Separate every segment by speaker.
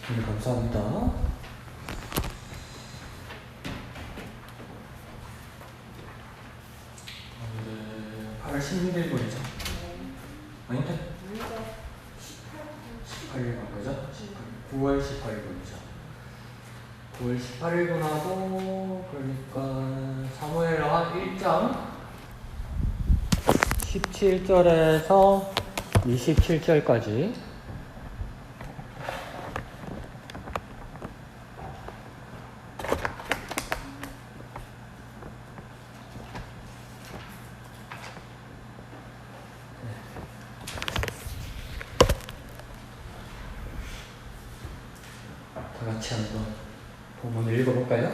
Speaker 1: 네, 감사합니다. 오늘은 8월 16일분이죠? 아닌데? 18일분 그죠? 9월 18일분이죠. 9월 18일분하고 그러니까 사무엘하 1장 17절에서 27절까지 다 같이 한번 본문을 읽어볼까요?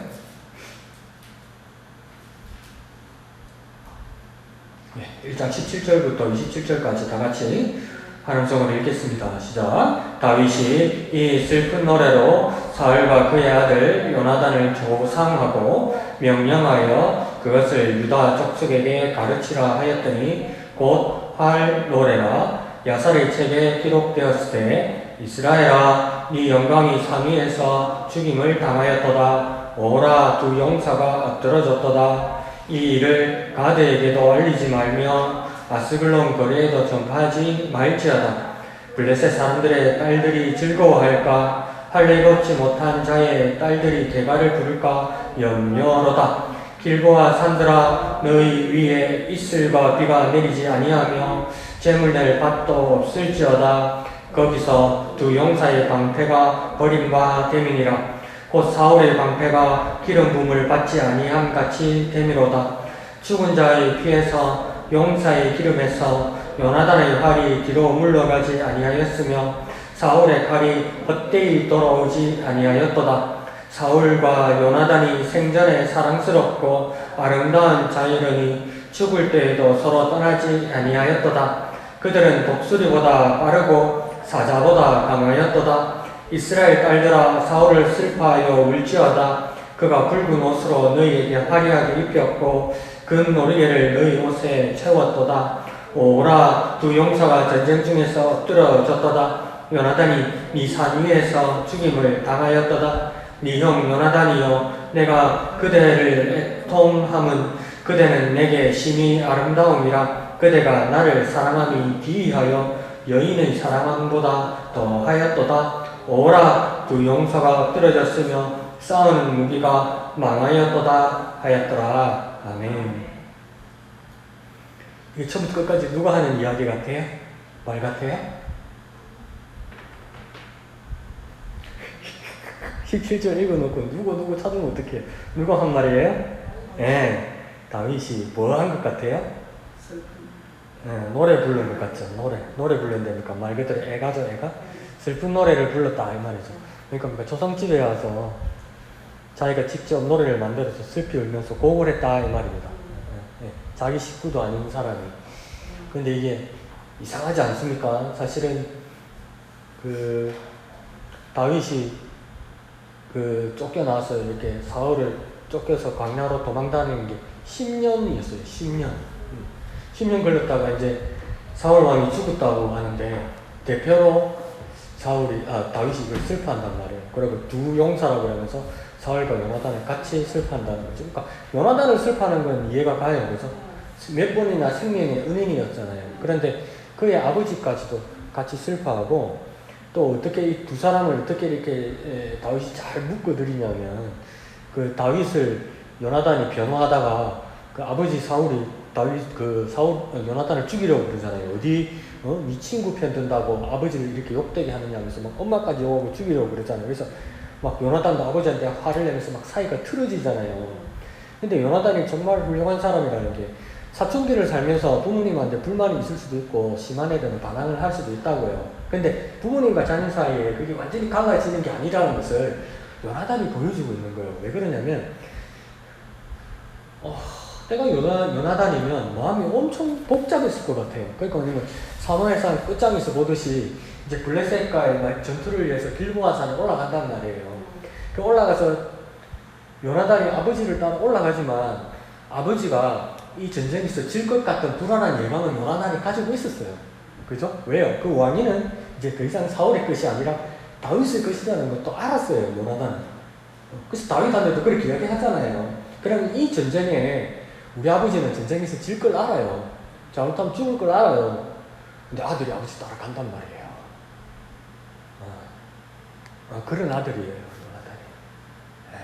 Speaker 1: 네, 1장 17절부터 27절까지 다 같이 한음성으로 읽겠습니다. 시작. 다윗이 이 슬픈 노래로 사울과 그의 아들 요나단을 조상하고 명령하여 그것을 유다 족속에게 가르치라 하였더니 곧 할 노래라. 야살의 책에 기록되었을 때 이스라엘아 네 영광이 상위에서 죽임을 당하였도다. 오라 두 용사가 엎드러졌도다. 이 일을 가드에게도 알리지 말며 아스글론 거리에도 전파하지 말지어다. 블레셋 사람들의 딸들이 즐거워할까? 할례 걷지 못한 자의 딸들이 대가를 부를까? 염려로다. 길보아 산들아 너희 위에 이슬과 비가 내리지 아니하며 재물 낼 밭도 없을지어다. 거기서 두 용사의 방패가 버림과 됨이니라. 곧 사울의 방패가 기름 부음을 받지 아니함 같이 됨이로다. 죽은 자의 피에서 용사의 기름에서 요나단의 활이 뒤로 물러가지 아니하였으며 사울의 칼이 헛되이 돌아오지 아니하였도다. 사울과 요나단이 생전에 사랑스럽고 아름다운 자이러니 죽을 때에도 서로 떠나지 아니하였도다. 그들은 독수리보다 빠르고 사자보다 강하였도다. 이스라엘 딸들아 사울을 슬퍼하여 울지어다. 그가 붉은 옷으로 너희에게 화려하게 입혔고 금 노리개를 너희 옷에 채웠도다. 오라 두 용사가 전쟁 중에서 엎드러졌도다. 요나단이 네 산 위에서 죽임을 당하였도다. 네 형 요나단이여 내가 그대를 애통함은 그대는 내게 심히 아름다움이라. 그대가 나를 사랑함이 비하여 여인의 사랑함보다 더하였도다. 오라 두 용사가 엎드러졌으며 싸우는 무기가 망하였도다 하였더라. 아멘. 이게 처음부터 끝까지 누가 하는 이야기 같아요? 말 같아요? 17절 읽어놓고 누구 찾으면 어떡해요? 누가 한 말이에요? 예, 다윗이 뭐 한 것 같아요? 노래 부른 것 같죠? 노래 부른다니까 말 그대로 애가죠, 애가? 슬픈 노래를 불렀다 이 말이죠. 그러니까 조상집에 와서 자기가 직접 노래를 만들어서 슬피 울면서 곡을 했다 이 말입니다. 자기 식구도 아닌 사람이. 근데 이게 이상하지 않습니까? 사실은 그 다윗이 그 쫓겨나서 이렇게 사울을 쫓겨서 광야로 도망다니는 게 10년이었어요. 10년 걸렸다가 이제 사울 왕이 죽었다고 하는데 대표로 다윗이 이걸 슬퍼한단 말이에요. 그리고 두 용사라고 하면서 사울과 요나단을 같이 슬퍼한다는 거죠. 그러니까 요나단을 슬퍼하는 건 이해가 가요. 그래서 몇 번이나 생명의 은인이었잖아요. 그런데 그의 아버지까지도 같이 슬퍼하고 또 어떻게 이 두 사람을 어떻게 이렇게 다윗이 잘 묶어드리냐면 그 다윗을 요나단이 변호하다가 그 아버지 사울이 요나단을 죽이려고 그러잖아요. 네 친구 편 든다고 아버지를 이렇게 욕되게 하느냐 하면서 막 엄마까지 욕하고 죽이려고 그러잖아요. 그래서 막 요나단도 아버지한테 화를 내면서 막 사이가 틀어지잖아요. 근데 요나단이 정말 훌륭한 사람이라는 게 사춘기를 살면서 부모님한테 불만이 있을 수도 있고 심한 애들은 반항을 할 수도 있다고요. 근데 부모님과 자녀 사이에 그게 완전히 갈라지는 게 아니라는 것을 요나단이 보여주고 있는 거예요. 왜 그러냐면 내가 요나단이면 마음이 엄청 복잡했을 것 같아요. 그러니까 뭐냐면 사무엘상 끝장에서 보듯이 이제 블레셋과의 전투를 위해서 길보아산에 올라간단 말이에요. 그 올라가서 요나단이 아버지를 따라 올라가지만 아버지가 이 전쟁에서 질 것 같은 불안한 예감은 요나단이 가지고 있었어요. 그죠? 왜요? 그 왕위는 이제 더 이상 사울의 것이 아니라 다윗의 것이라는 것도 알았어요, 요나단은. 그래서 다윗한테도 그렇게 이야기하잖아요. 그럼 이 전쟁에 우리 아버지는 전쟁에서 질 걸 알아요. 잘못하면 죽을 걸 알아요. 근데 아들이 아버지 따라간단 말이에요. 그런 아들이에요, 요나단이. 네.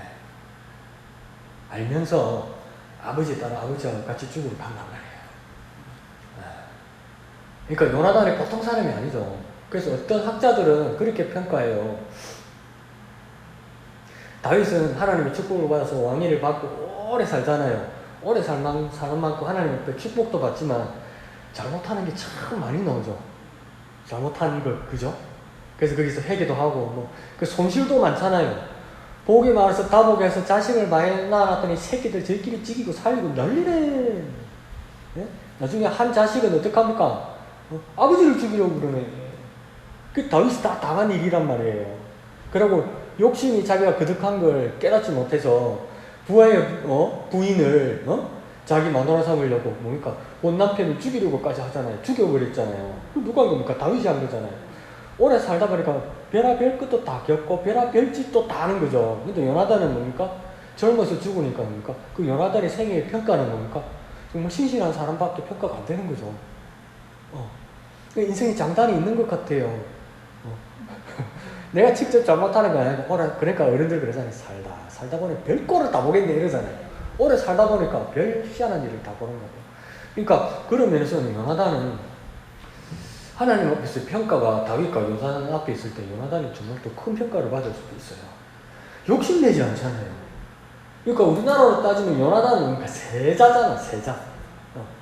Speaker 1: 알면서 아버지 따라 아버지하고 같이 죽으러 간단 말이에요. 네. 그러니까 요나단이 보통 사람이 아니죠. 그래서 어떤 학자들은 그렇게 평가해요. 다윗은 하나님의 축복을 받아서 왕위를 받고 오래 살잖아요. 오래 사는 만큼 하나님 앞에 축복도 받지만 잘못하는 게 참 많이 나오죠. 잘못한 걸, 그죠? 그래서 거기서 회개도 하고, 그 손실도 많잖아요. 보기 말해서 다복에서 자식을 많이 낳았더니 새끼들 저희끼리 찌기고 살리고 난리네. 예? 나중에 한 자식은 어떡합니까? 아버지를 죽이려고 그러네. 그 다윗이 다 당한 일이란 말이에요. 그리고 욕심이 자기가 거듭한 걸 깨닫지 못해서 부하의 부인을 자기 마누라 삼으려고 뭡니까? 본 남편을 죽이려고까지 하잖아요. 죽여버렸잖아요. 누가 한 겁니까? 다윗이 한 거잖아요. 오래 살다 보니까 별의별 것도 다 겪고 별의별 짓도 다 하는 거죠. 근데 요나단은 뭡니까? 젊어서 죽으니까 뭡니까? 그 요나단의 생애의 평가는 뭡니까? 정말 신실한 사람밖에 평가가 안 되는 거죠. 인생에 장단이 있는 것 같아요. 내가 직접 잘못하는 게 아니고, 그러니까 어른들 그러잖아요. 살다 보니 별꼴을 다 보겠네 이러잖아요. 오래 살다 보니까 별 희한한 일을 다 보는 거예요. 그러니까 그런 면에서는 요나단은 하나님 앞에서 평가가 다윗과 요나단 앞에 있을 때 요나단이 정말 더 큰 평가를 받을 수도 있어요. 욕심내지 않잖아요. 그러니까 우리나라로 따지면 요나단은 그러니까 세자잖아, 세자.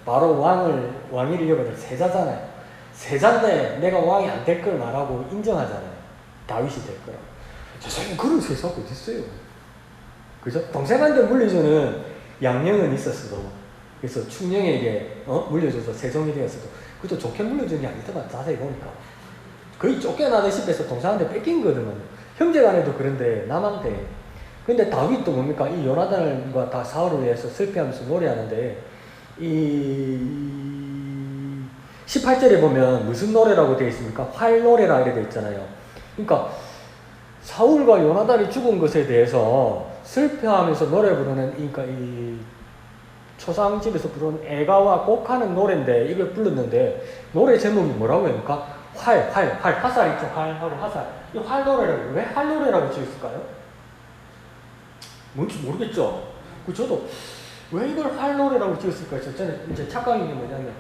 Speaker 1: 바로 왕위를 이어받을 세자잖아요. 세자인데 내가 왕이 안 될 걸 말하고 인정하잖아요. 다윗이 될 거라고. 세상에 그런 세사가 어디 있어요? 그죠? 동생한테 물려주는 양령은 있었어도, 그래서 충령에게 물려줘서 세종이 되었어도 그것도 좋게 물려주는 게 아니더만. 자세히 보니까 거의 쫓겨나듯이 해서 동생한테 뺏긴 거거든요. 형제간에도 그런데 남한테. 근데 다윗도 뭡니까? 이 요나단과 다 사울을 위해서 슬퍼하면서 노래하는데, 이 18절에 보면 무슨 노래라고 되어 있습니까? 활 노래라 이렇게 되어 있잖아요. 그러니까 사울과 요나단이 죽은 것에 대해서 슬퍼하면서 노래 부르는, 그러니까 이 초상집에서 부르는 애가와 곡하는 노래인데, 이걸 불렀는데 노래 제목이 뭐라고 합니까? 화살 있죠? 활하고 화살. 이 활 노래라고. 왜 활 노래라고 지었을까요? 뭔지 모르겠죠? 저도 왜 이걸 활 노래라고 지었을까요? 저는 이제 착각인 게 뭐냐면,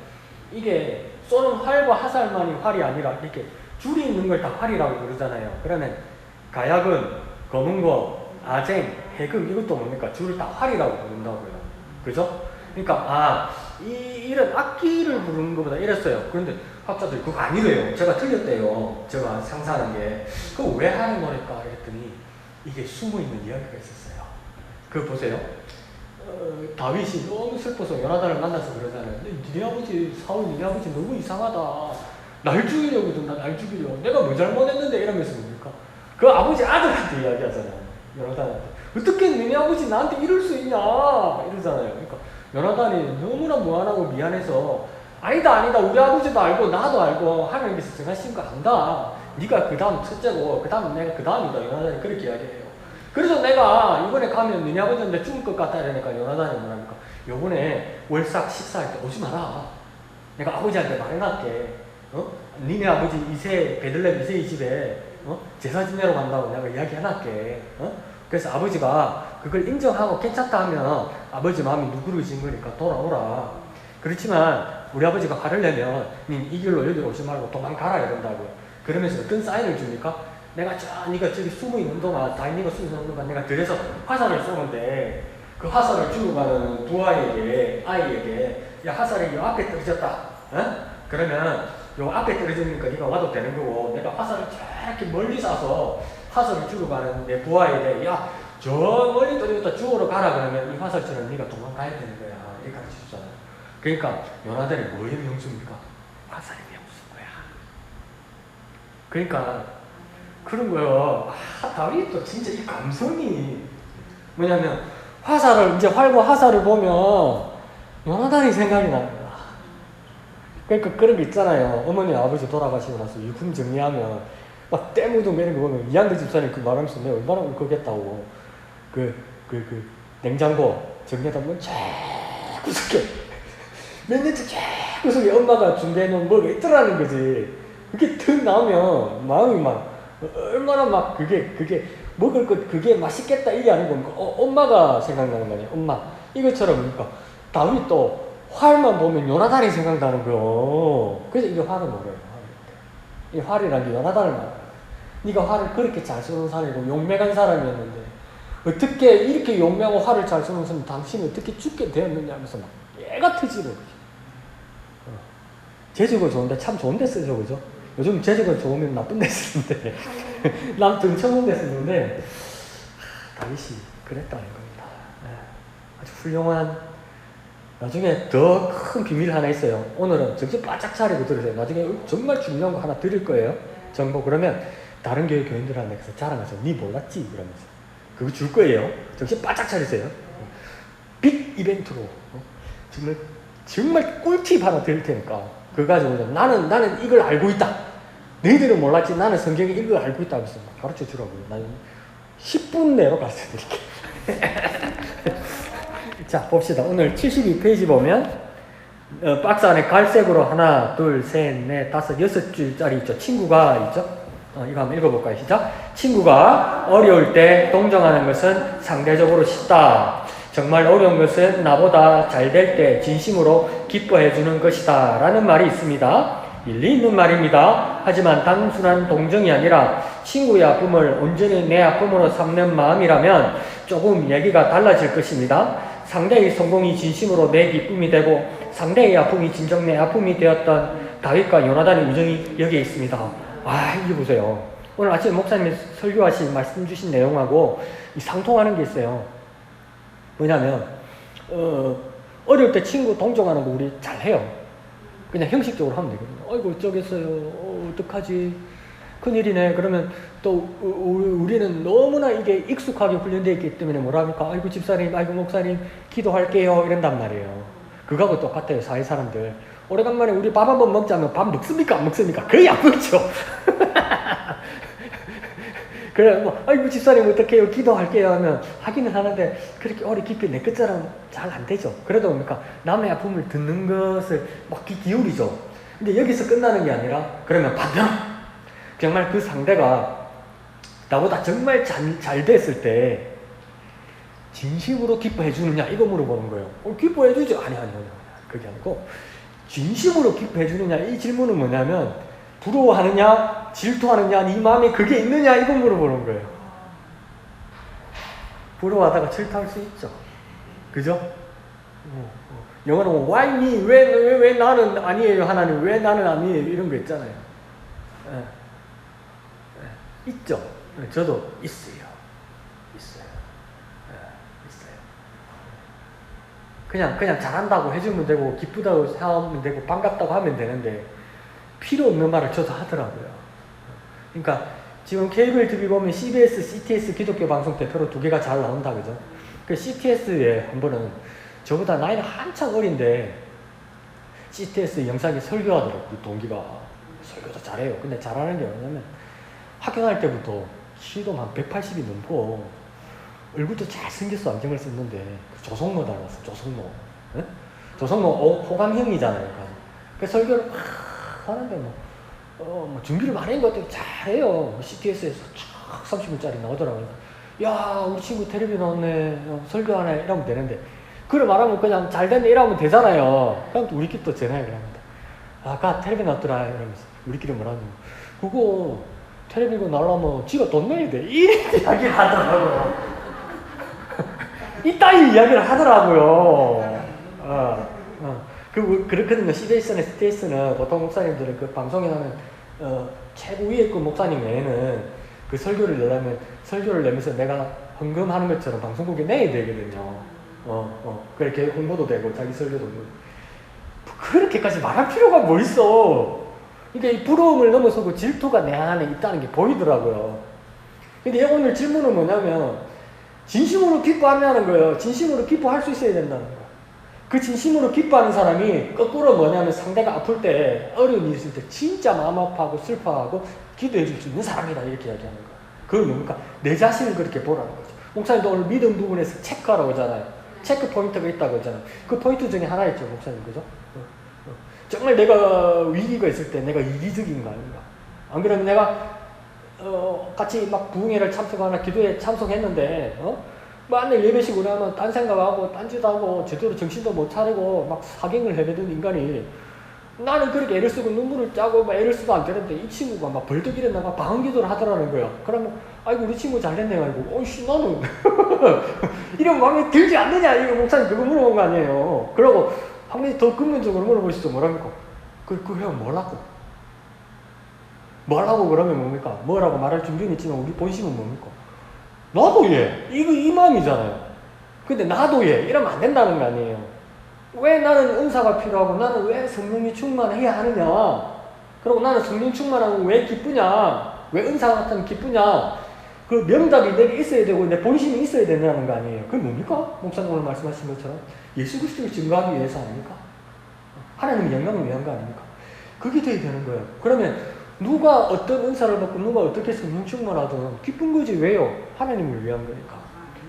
Speaker 1: 이게 쏘는 활과 화살만이 활이 아니라 이렇게 줄이 있는 걸 다 활이라고 부르잖아요. 그러면 가야금, 검은고, 아쟁, 해금 이것도 뭡니까? 줄을 다 활이라고 부른다고요. 그죠? 그러니까 이런 악기를 부르는 것보다 이랬어요. 그런데 학자들이 그거 아니래요. 제가 틀렸대요. 제가 상상하는 게. 그거 왜 하는 노래일까? 이랬더니 이게 숨어있는 이야기가 있었어요. 그거 보세요. 다윗이 너무 슬퍼서 요나단을 만나서 그러잖아요. 니네 아버지 사울, 니네 아버지 너무 이상하다. 날 죽이려거든. 날 죽이려. 내가 뭐 잘못했는데 이러면서 뭡니까? 그 아버지 아들한테 이야기하잖아요. 요나단한테. 어떻게 니네 아버지 나한테 이럴 수 있냐 이러잖아요. 그러니까 요나단이 너무나 무안하고 미안해서, 아니다 우리 아버지도 알고 나도 알고 하나님께서 정하신 거 안다. 네가 그 다음 첫째고 그 다음 내가 그 다음이다. 요나단이 그렇게 이야기해요. 그래서 내가 이번에 가면 너네 아버지한테 죽을 것 같다 이러니까 요나단이 뭐랍니까? 요번에 월삭 식사할 때 오지 마라. 내가 아버지한테 말해놨게. 니네 아버지 베들레헴 이세의 집에 제사 지내러 간다고 내가 이야기해놨게. 그래서 아버지가 그걸 인정하고 괜찮다 하면 아버지 마음이 누그러진 거니까 돌아오라. 그렇지만 우리 아버지가 화를 내면 이 길로 여기 오지 말고 도망가라 이런다고요. 그러면서 어떤 사인을 줍니까? 내가 네가 저기 숨어있는 동안, 다니가 숨어있는 동안 내가 들여서 화살을 쏘는데, 그 화살을 주고 가는 아이에게 야, 화살이 요 앞에 떨어졌다. 그러면 요 앞에 떨어지니까 네가 와도 되는 거고, 내가 화살을 저렇게 멀리 쏴서 화살을 주고 가는 내 부하에게 야, 저 멀리 떨어졌다 주우러 가라. 그러면 이 화살처럼 네가 도망가야 되는 거야. 이렇게 가르쳐주잖아요. 그러니까 요나단이 뭐의 명수입니까? 화살의 명수인 거야. 그러니까 그런 거요. 다윗도 진짜 이 감성이 뭐냐면, 활과 화살을 보면 요나단이 생각이 납니다. 그러니까 그런 게 있잖아요. 어머니 아버지 돌아가시고 나서 유품 정리하면 막 때묻은 거 이런 거 보면 이한들 집사님 그 말하면서 내가 얼마나 울컥했다고. 그 냉장고 정리하다 보면 구석에 몇 년째 구석에 엄마가 준비해놓은 뭐가 있더라는 거지. 그게 턱 나오면 마음이 막 얼마나 막 그게 먹을 것 그게 맛있겠다 이게 아니고 엄마가 생각나는 거 아니야. 엄마 이것처럼 그러니까 다윗도 활만 보면 요나단이 생각나는 거요. 그래서 이게 활을 뭐래요. 이 활이란 게 요나단을 말해요. 네가 활을 그렇게 잘 쏘는 사람이고 용맹한 사람이었는데 어떻게 이렇게 용맹하고 활을 잘 쏘는 사람 당신이 어떻게 죽게 되었느냐 하면서 막 애가 터지는 거지. 재주가 좋은데 참 좋은 데 쓰죠, 그죠? 요즘 재주가 좋으면 나쁜 데 쓰는데 난 등쳐놓은 데 쓰는데 다윗이 그랬다는 겁니다. 아주 훌륭한. 나중에 더 큰 비밀 하나 있어요. 오늘은 정신 바짝 차리고 들으세요. 나중에 정말 중요한 거 하나 드릴 거예요. 정보. 그러면 다른 교회 교인들한테 자랑해서 니 몰랐지? 그러면서 그거 줄 거예요. 정신 바짝 차리세요. 빅 이벤트로 정말 꿀팁 하나 드릴 테니까 그거 가지고 나는 이걸 알고 있다. 너희들은 몰랐지 나는 성경에 이걸 알고 있다 하면서 가르쳐 주라고요. 나는 10분 내로 가르쳐 드릴게요. 자, 봅시다. 오늘 72페이지 보면 박스 안에 갈색으로 하나, 둘, 셋, 넷, 다섯, 6줄짜리 있죠. 친구가 있죠. 이거 한번 읽어볼까요? 시작. 친구가 어려울 때 동정하는 것은 상대적으로 쉽다. 정말 어려운 것은 나보다 잘 될 때 진심으로 기뻐해 주는 것이다. 라는 말이 있습니다. 일리 있는 말입니다. 하지만 단순한 동정이 아니라 친구의 아픔을 온전히 내 아픔으로 삼는 마음이라면 조금 얘기가 달라질 것입니다. 상대의 성공이 진심으로 내 기쁨이 되고 상대의 아픔이 진정 내 아픔이 되었던 다윗과 요나단의 우정이 여기에 있습니다. 이게 보세요. 오늘 아침에 목사님이 설교하신 말씀 주신 내용하고 상통하는 게 있어요. 뭐냐면 어려울 때 친구 동정하는 거 우리 잘해요. 그냥 형식적으로 하면 되거든요. 아이고 어쩌겠어요. 어떡하지? 큰일이네. 그러면 또 우리는 너무나 이게 익숙하게 훈련되어 있기 때문에 뭐라 합니까? 아이고 집사님, 아이고 목사님 기도할게요 이런단 말이에요. 그거하고 똑같아요. 사회 사람들. 오래간만에 우리 밥 한번 먹자면 밥 먹습니까? 안 먹습니까? 거의 안 먹죠. 그래 뭐 아이고 집사님 어떡해요? 기도할게요 하면 하기는 하는데 그렇게 오래 깊이 내 것처럼 잘 안 되죠. 그래도 뭡니까? 남의 아픔을 듣는 것을 막 기울이죠. 근데 여기서 끝나는 게 아니라 그러면 반면 정말 그 상대가 나보다 정말 잘 됐을 때 진심으로 기뻐해 주느냐 이거 물어보는 거예요. 기뻐해 주지? 아니 그게 아니고 진심으로 기뻐해 주느냐 이 질문은 뭐냐면 부러워하느냐 질투하느냐 네 마음에 그게 있느냐 이거 물어보는 거예요. 부러워하다가 질투할 수 있죠. 그죠? 영어로 why me? 왜 나는 아니에요 하나님? 왜 나는 아니에요? 이런 거 있잖아요. 있죠. 저도 있어요. 그냥 잘한다고 해주면 되고 기쁘다고 생각하면 되고 반갑다고 하면 되는데 필요 없는 말을 저도 하더라고요. 그러니까 지금 케이블 TV 보면 CBS, CTS 기독교 방송 대표로 두 개가 잘 나온다 그죠? 그 CTS에 한 번은 저보다 나이는 한참 어린데 CTS 영상에 설교하더라고요. 그 동기가 설교도 잘해요. 근데 잘하는 게 뭐냐면 학교 다닐 때부터 키도 한 180이 넘고 얼굴도 잘생겼어. 안경을 썼는데 조성모 닮았어. 조성모. 네? 조성모 호감형이잖아요. 그 설교를 막 하는데 뭐 준비를 많이 한 것 같아요. 잘해요. CTS에서 쫙 30분짜리 나오더라고요. 야 우리 친구 텔레비 나왔네. 설교하네. 이러면 되는데 그걸 말하면 그냥 잘 됐네 이러면 되잖아요. 그럼 또 우리끼리 또 전화를 합니다. 아까 텔레비 나왔더라 이러면서 우리끼리 뭐라고 그거 텔레비 나오려면 지가 돈 내야 돼. 이 이야기를 하더라고요. 이따위 이야기를 하더라고요. 그렇거든요. CBS나 STS는 보통 목사님들은 그 방송에 나면 최고 위에 그 목사님 외에는 그 설교를 내려면 설교를 내면서 내가 헌금하는 것처럼 방송국에 내야 되거든요. 그렇게 홍보도 되고 자기 설교도 되고 그렇게까지 말할 필요가 뭐 있어. 그러니까 이 부러움을 넘어서고 질투가 내 안에 있다는 게 보이더라고요. 근데 오늘 질문은 뭐냐면 진심으로 기뻐하냐는 거예요. 진심으로 기뻐할 수 있어야 된다는 거예요. 그 진심으로 기뻐하는 사람이 거꾸로 뭐냐면 상대가 아플 때, 어려움이 있을 때 진짜 마음 아파하고 슬퍼하고 기도해 줄 수 있는 사람이다 이렇게 이야기하는 거예요. 그건 뭡니까? 내 자신을 그렇게 보라는 거죠. 목사님도 오늘 믿음 부분에서 체크하라고 하잖아요. 체크 포인트가 있다고 하잖아요. 그 포인트 중에 하나 있죠, 목사님. 그죠? 정말 내가 위기가 있을 때 내가 이기적인가 아닌가. 안 그러면 내가 같이 막 부흥회를 참석하거나 기도에 참석했는데 맨날 예배식 오래 하면 딴 생각하고 딴짓하고 제대로 정신도 못 차리고 막 사경을 해대는 인간이 나는 그렇게 애를 쓰고 눈물을 짜고 막 애를 쓰도 안 되는데 이 친구가 막 벌떡 일어나가 방언기도를 하더라는 거야. 그러면 아이고 우리 친구 잘됐네 아이고 어이씨 나는 이런 마음에 들지 않느냐 이거 목사님 그거 물어본 거 아니에요. 그러고 한 가지 더 근본적으로 물어보시죠. 뭐랍니까? 그 회원 뭐라고? 뭐라고 그러면 뭡니까? 뭐라고 말할 준비는 있지만 우리 본심은 뭡니까? 나도 얘 이거 이 마음이잖아요. 근데 나도 얘 이러면 안 된다는 거 아니에요. 왜 나는 은사가 필요하고 나는 왜 성령이 충만해야 하느냐? 그리고 나는 성령 충만하면 왜 기쁘냐? 왜 은사 같으면 기쁘냐? 그 명답이 내게 있어야 되고 내 본심이 있어야 된다는 거 아니에요. 그게 뭡니까? 목사님 오늘 말씀하신 것처럼 예수 그리스도를 증거하기 위해서 아닙니까? 하나님의 영광을 위한 거 아닙니까? 그게 돼야 되는 거예요. 그러면 누가 어떤 은사를 받고 누가 어떻게 성령 충만하든 기쁜 거지. 왜요? 하나님을 위한 거니까.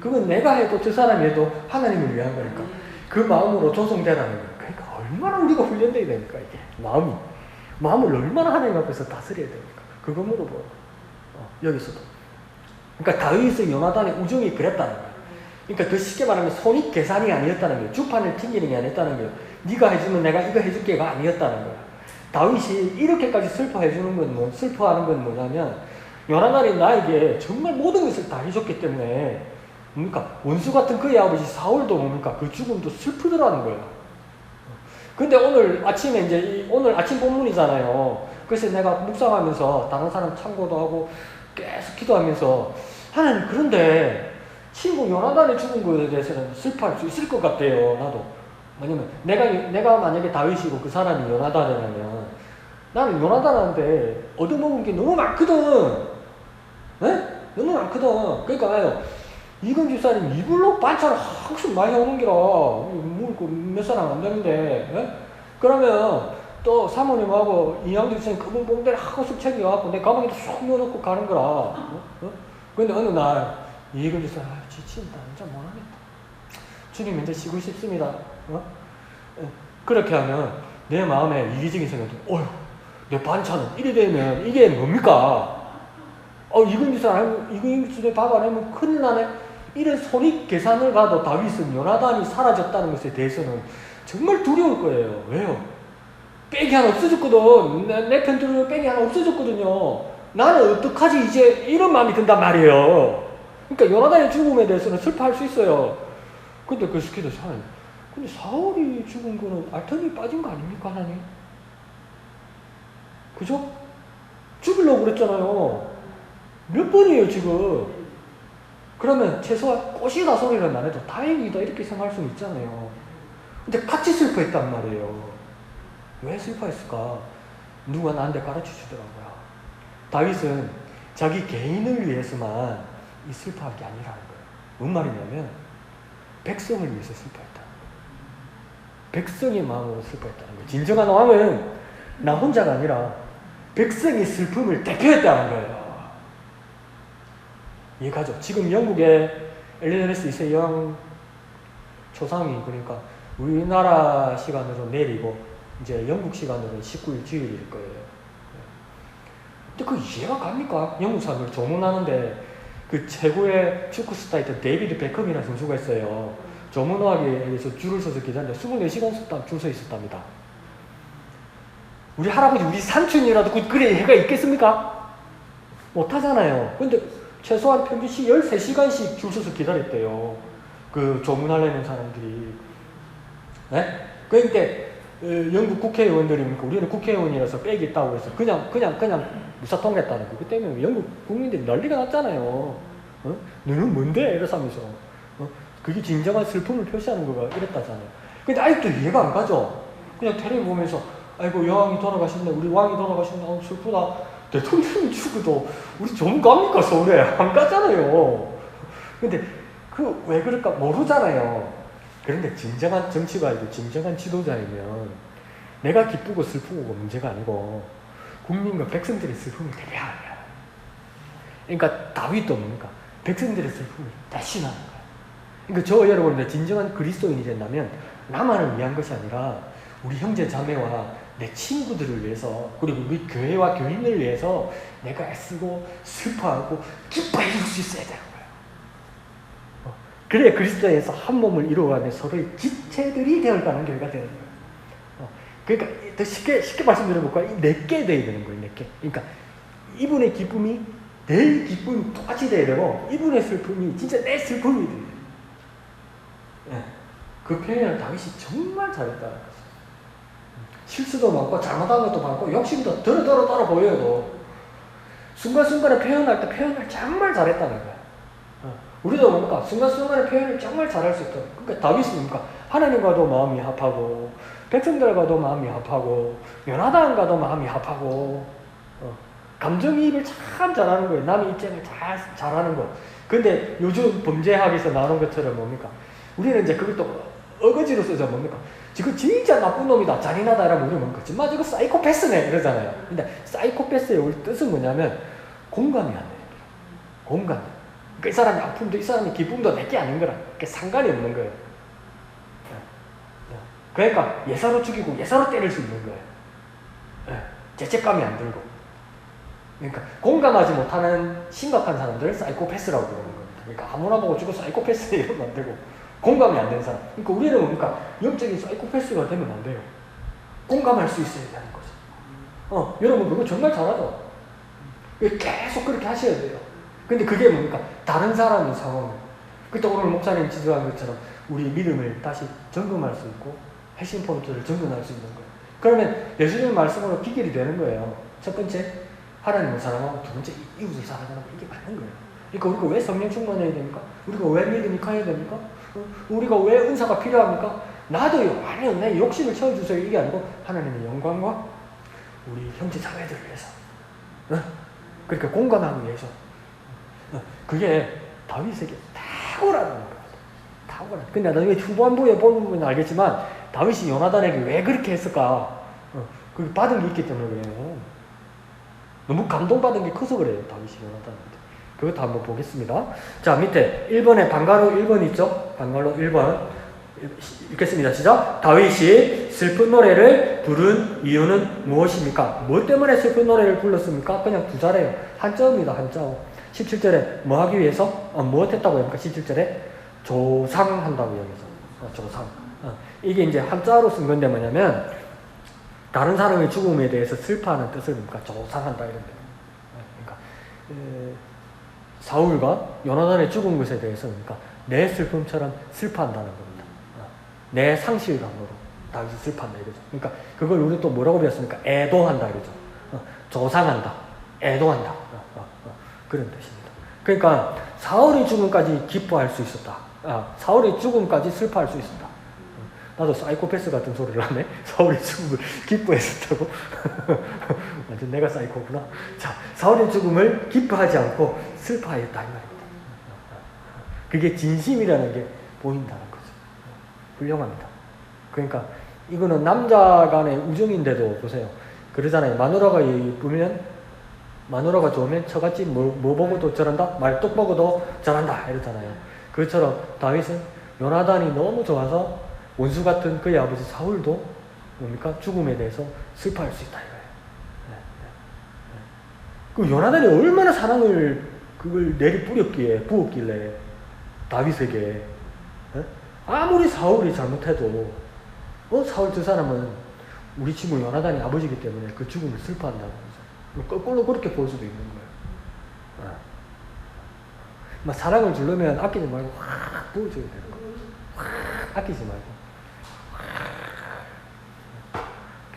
Speaker 1: 그건 내가 해도 저 사람이 해도 하나님을 위한 거니까. 그 마음으로 조성되라는 거예요. 그러니까 얼마나 우리가 훈련돼야 됩니까 이게. 마음을 얼마나 하나님 앞에서 다스려야 됩니까? 그거 물어봐요. 여기서도. 그러니까 다윗의 요나단의 우정이 그랬다는 거예요. 그러니까 더 쉽게 말하면 손익 계산이 아니었다는 거예요. 주판을 튕기는 게 아니었다는 거예요. 네가 해주면 내가 이거 해줄게가 아니었다는 거예요. 다윗이 이렇게까지 슬퍼하는 건 뭐냐면 요나단이 나에게 정말 모든 것을 다 해줬기 때문에 뭡니까? 원수 같은 그의 아버지 사울도 뭡니까? 그 죽음도 슬프더라는 거예요. 근데 오늘 아침에 오늘 아침 본문이잖아요. 그래서 내가 묵상하면서 다른 사람 참고도 하고 계속 기도하면서 하나님 그런데 친구 요나단이 죽은 거에 대해서는 슬퍼할 수 있을 것 같아요. 나도. 왜냐면 내가 만약에 다윗이고 그 사람이 요나단이라면 나는 요나단한테 얻어먹은 게 너무 많거든. 네? 너무 많거든. 그러니까 이건 집사님 이불로 반찬을 항상 많이 하는 기라 몇 사람 안 되는데 그러면 또 사모님하고 이양도 집사님 그분 봉대를 하고씩 챙겨갖고 내 가방에도 쏙 넣어놓고 가는 거라. 근데 어느 날 이건 집사님 지친다 진짜 못하겠다. 주님 이제 쉬고 싶습니다. 그렇게 하면 내 마음에 이기적인 생각도 어휴 내 반찬은 이래 되면 이게 뭡니까? 이건 집사님 밥 안 하면 큰일 나네. 이런 손익 계산을 가도 다윗은 요나단이 사라졌다는 것에 대해서는 정말 두려울 거예요. 왜요? 빽이 하나 없어졌거든. 내 편 들으면 빽이 하나 없어졌거든요. 나는 어떡하지 이제 이런 마음이 든단 말이에요. 그러니까 요나단의 죽음에 대해서는 슬퍼할 수 있어요. 근데 그 스키도 하나님 근데 사울이 죽은 거는 알턴이 빠진 거 아닙니까 하나님? 그죠? 죽이려고 그랬잖아요. 몇 번이에요 지금. 그러면 최소한 꽃이다 소리는 안 해도 다행이다 이렇게 생각할 수는 있잖아요. 근데 같이 슬퍼했단 말이에요. 왜 슬퍼했을까? 누가 나한테 가르쳐 주더라고요. 다윗은 자기 개인을 위해서만 이 슬퍼한 게 아니라는 거예요. 뭔 말이냐면 백성을 위해서 슬퍼했다. 백성의 마음으로 슬퍼했다는 거예요. 진정한 왕은 나 혼자가 아니라 백성의 슬픔을 대표했다는 거예요. 이해가죠? 지금 영국의 엘리자베스 2세 여왕 초상이 그러니까 우리나라 시간으로 내리고 이제 영국 시간으로 19일 주일일 거예요. 근데 그 이해가 갑니까? 영국 사람들 조문하는데 그 최고의 축구 스타였던 데이비드 베컴이라는 선수가 있어요. 조문하기 위해서 줄을 서서 기다렸는데 24시간 줄 서 있었답니다. 우리 할아버지, 우리 삼촌이라도 그래 해가 있겠습니까? 못하잖아요. 근데 최소한 평균씩 13시간씩 줄 서서 기다렸대요. 그 조문하려는 사람들이. 네? 그러니까 영국 국회의원들이니까 우리는 국회의원이라서 빽이 있다고 해서 그냥 무사통했다는 거. 그 때문에 영국 국민들이 난리가 났잖아요. 너는 뭔데? 이래서 하면서. 그게 진정한 슬픔을 표시하는 거가 이랬다잖아요. 근데 아직도 이해가 안 가죠? 그냥 텔레비 보면서 아이고 여왕이 돌아가셨네, 우리 왕이 돌아가셨네, 슬프다. 대통령이 죽어도 우리 좀 갑니까 서울에? 안 가잖아요. 근데 그 왜 그럴까 모르잖아요. 그런데 진정한 정치가이고 진정한 지도자이면 내가 기쁘고 슬프고가 문제가 아니고 국민과 백성들의 슬픔을 대변하는 거야. 그러니까 다윗도 뭡니까? 백성들의 슬픔을 대신하는 거야. 그러니까 저 여러분들 진정한 그리스도인이 된다면 나만을 위한 것이 아니라 우리 형제 자매와 내 친구들을 위해서 그리고 우리 교회와 교인을 위해서 내가 애쓰고 슬퍼하고 기뻐해 줄 수 있어야 되는 거예요. 그래야 그리스도에서 한 몸을 이루어가는 서로의 지체들이 되어가는 교회가 되는 거예요. 그러니까 더 쉽게 말씀드려볼까요? 이 내게 돼야 되는 거예요. 내게. 그러니까 이분의 기쁨이 내 기쁨이 똑같이 돼야 되고 이분의 슬픔이 진짜 내 슬픔이 돼야 돼요. 그 표현을 다윗이 정말 잘했다는 거죠. 실수도 많고 잘못한 것도 많고 욕심도 더러 보여도 순간순간에 표현할 때 표현을 정말 잘했다는 거야. 우리도 뭡니까? 순간순간에 표현을 정말 잘할 수 있다. 그러니까 다윗은 뭡니까? 하나님과도 마음이 합하고 백성들과도 마음이 합하고 요나단과도 마음이 합하고 감정이입을 참 잘하는 거예요. 남의 입장을 잘하는 거. 근데 요즘 범죄학에서 나오는 것처럼 뭡니까? 우리는 이제 그걸 또 어거지로 써서 뭡니까? 지금 진짜 나쁜 놈이다, 잔인하다 이러면 우리 뭡니까? 정말 저거 사이코패스네 이러잖아요. 근데 사이코패스의 우리 뜻은 뭐냐면 공감이 안 돼요. 공감. 그러니까 이 사람의 아픔도 이 사람의 기쁨도 내게 아닌 거라. 그게 상관이 없는 거예요. 그러니까 예사로 죽이고 예사로 때릴 수 있는 거예요. 죄책감이 안 들고. 그러니까 공감하지 못하는 심각한 사람들을 사이코패스라고 부르는 겁니다. 그러니까 아무나 보고 죽어 사이코패스 이러면 안 되고 공감이 안 되는 사람. 그러니까 우리는 뭡니까? 영적인 사이코패스가 되면 안 돼요. 공감할 수 있어야 되는 거죠. 여러분 그거 정말 잘하죠? 계속 그렇게 하셔야 돼요. 근데 그게 뭡니까? 다른 사람의 상황을. 그때 오늘 목사님 지도한 것처럼 우리 믿음을 다시 점검할 수 있고 핵심 포인트를 점검할 수 있는 거예요. 그러면 예수님의 말씀으로 기결이 되는 거예요. 첫 번째, 하나님을 사랑하고 두 번째, 이웃을 사랑하고 이게 맞는 거예요. 그러니까 우리가 왜 성령 충만해야 됩니까? 우리가 왜 믿음이 커야 됩니까? 우리가 왜 은사가 필요합니까? 나도요. 아니요. 내 욕심을 채워주세요. 이게 아니고 하나님의 영광과 우리 형제 자매들을 위해서. 그러니까 공감하기 위해서. 그게 다윗에게 탁월하다는 거예요. 탁월한. 근데 나중에 후반부에 보면 알겠지만 다윗이 요나단에게 왜 그렇게 했을까? 그 받은 게 있기 때문에 그래요. 너무 감동받은 게 커서 그래요. 다윗이 요나단한테. 그것도 한번 보겠습니다. 자, 밑에 1번에 방가로 1번 있죠? 방가로 1번 읽겠습니다. 시작. 다윗이 슬픈 노래를 부른 이유는 무엇입니까? 뭐 때문에 슬픈 노래를 불렀습니까? 그냥 두 자래요. 한자입니다. 한자. 17절에 뭐 하기 위해서? 무엇 했다고 합니까? 17절에 조상한다고 여기서. 조상. 이게 이제 한자로 쓴 건데 뭐냐면 다른 사람의 죽음에 대해서 슬퍼하는 뜻을 뭡니까? 조상한다 이런 데. 그러니까 사울과 요나단의 죽은 것에 대해서 그러니까 내 슬픔처럼 슬퍼한다는 겁니다. 내 상실감으로 다윗이 슬퍼한다 이거죠. 그러니까 그걸 우리 또 뭐라고 배웠습니까? 애동한다 이거죠. 조상한다, 애동한다 그런 뜻입니다. 그러니까 사울의 죽음까지 기뻐할 수 있었다. 사울의 죽음까지 슬퍼할 수 있었다. 나도 사이코패스 같은 소리를 하네. 사울의 죽음을 기뻐했었다고. 완전 내가 사이코구나. 자, 사울의 죽음을 기뻐하지 않고 슬퍼하였다 이 말입니다. 그게 진심이라는 게 보인다는 거죠. 훌륭합니다. 그러니까 이거는 남자 간의 우정인데도 보세요. 그러잖아요. 마누라가 예쁘면 마누라가 좋으면 처갓집 뭐 보고도 저런다? 말뚝 보고도 저런다 이러잖아요. 그것처럼 다윗은 요나단이 너무 좋아서 원수 같은 그의 아버지 사울도 뭡니까? 죽음에 대해서 슬퍼할 수 있다 이거예요. 그 요나단이 얼마나 사랑을 그걸 내리 부었길래 다윗에게 아무리 사울이 잘못해도 사울 두 사람은 우리 친구 요나단이 아버지이기 때문에 그 죽음을 슬퍼한다는 거죠. 거꾸로 그렇게 볼 수도 있는 거예요. 막 사랑을 주려면 아끼지 말고 확 부어줘야 되는 거예요. 확 아끼지 말고.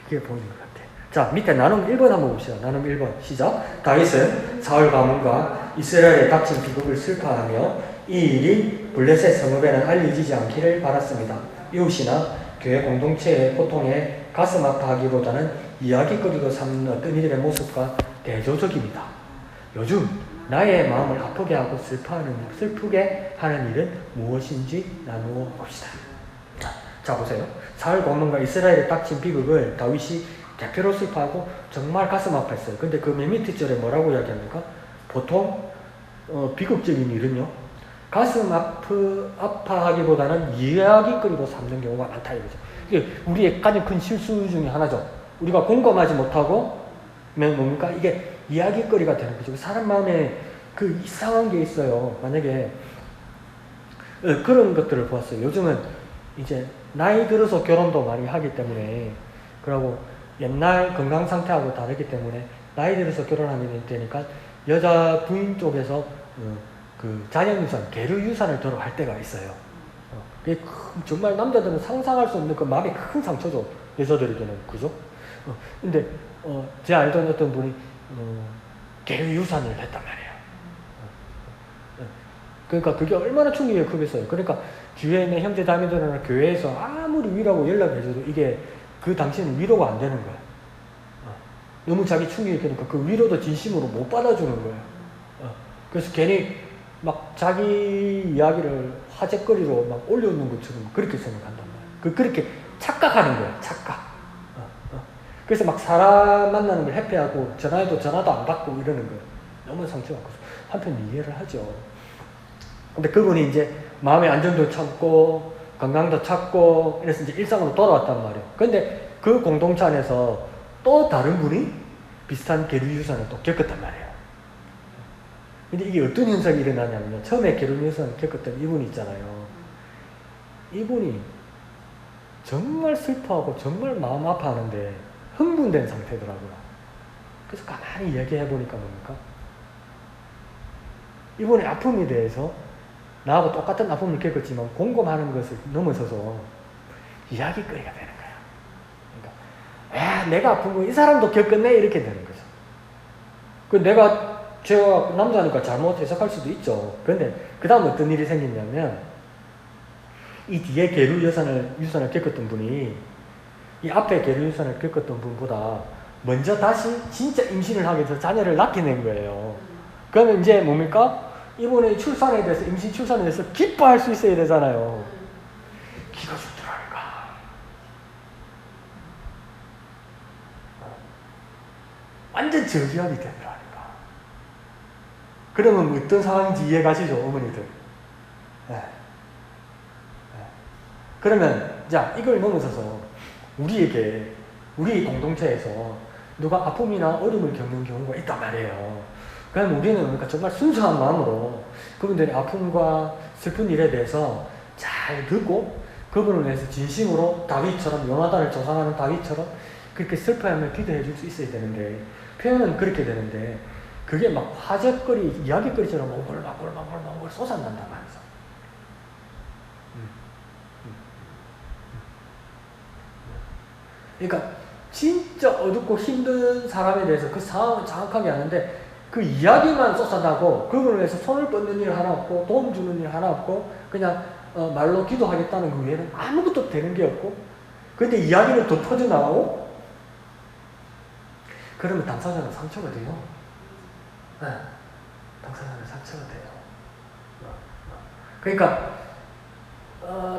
Speaker 1: 그게 보이는 것 같아요. 자, 밑에 나눔 1번 한번 봅시다. 나눔 1번 시작. 다윗은 사울 가문과 이스라엘의 닥친 비극을 슬퍼하며 이 일이 블레셋 성읍에는 알려지지 않기를 바랐습니다. 이웃이나 교회 공동체의 고통에 가슴 아파하기보다는 이야기거리로 삼는 어떤 이들의 모습과 대조적입니다. 요즘 나의 마음을 아프게 하고 슬프게 하는 일은 무엇인지 나누어 봅시다. 자 보세요. 사흘 공동과 이스라엘에 닥친 비극을 다윗이 대표로 슬퍼하고 정말 가슴 아팠어요. 근데 그 맨 밑에 절에 뭐라고 이야기합니까? 보통 비극적인 일은요, 가슴 아파하기보다는 이야기거리로 삼는 경우가 많다 이거죠. 이게 우리의 가장 큰 실수 중에 하나죠. 우리가 공감하지 못하고 뭡니까? 이게 이야기거리가 되는 거죠. 사람 마음에 그 이상한 게 있어요. 만약에 그런 것들을 보았어요. 요즘은 이제 나이 들어서 결혼도 많이 하기 때문에, 그리고 옛날 건강 상태하고 다르기 때문에 나이 들어서 결혼하게 되니까 여자 부인 쪽에서 그 자녀유산, 계류유산을 들어갈 때가 있어요. 그게 정말 남자들은 상상할 수 없는 그 마음의 큰 상처죠. 여자들에게는. 그죠? 근데 제 알던 어떤 분이 계류유산을 했단 말이에요. 그러니까 그게 얼마나 충격이 크겠어요. 그러니까 주위에 있는 형제 자매들이나 교회에서 아무리 위로하고 연락해줘도 이게 그 당시에는 위로가 안 되는 거야. 너무 자기 충격이 크니까 그 위로도 진심으로 못 받아주는 거야. 그래서 괜히 막 자기 이야기를 화제거리로 막 올려놓는 것처럼 그렇게 생각한단 말이야. 그렇게 착각하는 거야. 착각. 그래서 막 사람 만나는 걸 회피하고 전화도 안 받고 이러는 거야. 너무 상처가 커서 한편 이해를 하죠. 근데 그분이 이제 마음의 안정도 찾고 건강도 찾고 이래서 이제 일상으로 돌아왔단 말이에요. 근데 그 공동체 안에서 또 다른 분이 비슷한 계류유산을 또 겪었단 말이에요. 근데 이게 어떤 현상이 일어나냐면, 처음에 계류유산을 겪었던 이분이 있잖아요. 이분이 정말 슬퍼하고 정말 마음 아파하는데 흥분된 상태더라고요. 그래서 가만히 얘기해보니까 뭡니까? 이분의 아픔에 대해서 나하고 똑같은 아픔을 겪었지만 공감하는 것을 넘어서서 이야기거리가 되는 거야. 그러니까 내가 아픈 거 이 사람도 겪었네 이렇게 되는 거죠. 제가 남자니까 잘못 해석할 수도 있죠. 그런데 그 다음 어떤 일이 생겼냐면, 이 뒤에 계류유산을 겪었던 분이 이 앞에 계류유산을 겪었던 분보다 먼저 다시 진짜 임신을 하게 돼서 자녀를 낳게 된 거예요. 그러면 이제 뭡니까? 이분의 출산에 대해서, 임신 출산에 대해서 기뻐할 수 있어야 되잖아요. 기가 죽더라니까. 완전 저기압이 되더라니까. 그러면 어떤 상황인지 이해가시죠, 어머니들? 네. 그러면 자, 이걸 넘어서서 우리 공동체에서 누가 아픔이나 어려움을 겪는 경우가 있단 말이에요. 그럼 우리는 그러니까 정말 순수한 마음으로 그분들의 아픔과 슬픈 일에 대해서 잘 듣고 그분을 위해서 진심으로 다윗처럼, 요나단을 조상하는 다윗처럼 그렇게 슬퍼하며 기도해 줄 수 있어야 되는데, 표현은 그렇게 되는데 그게 막 화제거리, 이야기거리처럼 몽골 솟아난단 말이죠. 그러니까 진짜 어둡고 힘든 사람에 대해서 그 상황을 정확하게 아는데 그 이야기만 쏟아나고 그분을 위해서 손을 뻗는 일 하나 없고 도움 주는 일 하나 없고 그냥 말로 기도하겠다는 그 외에는 아무것도 되는 게 없고, 근데 이야기는 더 터져나가고, 그러면 당사자는 상처가 돼요. 네. 당사자는 상처가 돼요. 그러니까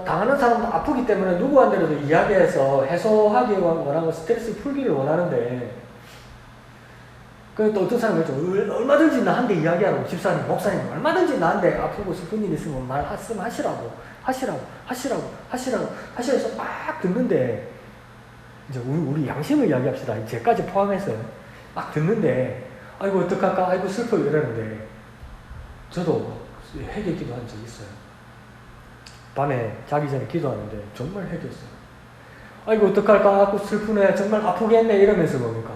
Speaker 1: 당하는 사람도 아프기 때문에 누구한테라도 이야기해서 해소하기 원하고 스트레스 풀기를 원하는데, 또 어떤 사람은 얼마든지 나한테 이야기하라고, 집사님, 목사님, 얼마든지 나한테 아프고 슬픈 일 있으면 말씀하시라고 하시면서 막 듣는데, 이제 우리 양심을 이야기합시다. 제까지 포함해서 막 듣는데, 아이고 어떡할까, 아이고 슬퍼 이러는데, 저도 회개 기도한 적이 있어요. 밤에 자기 전에 기도하는데 정말 회개했어요. 아이고 어떡할까, 아이고 슬프네, 정말 아프겠네 이러면서 뭡니까?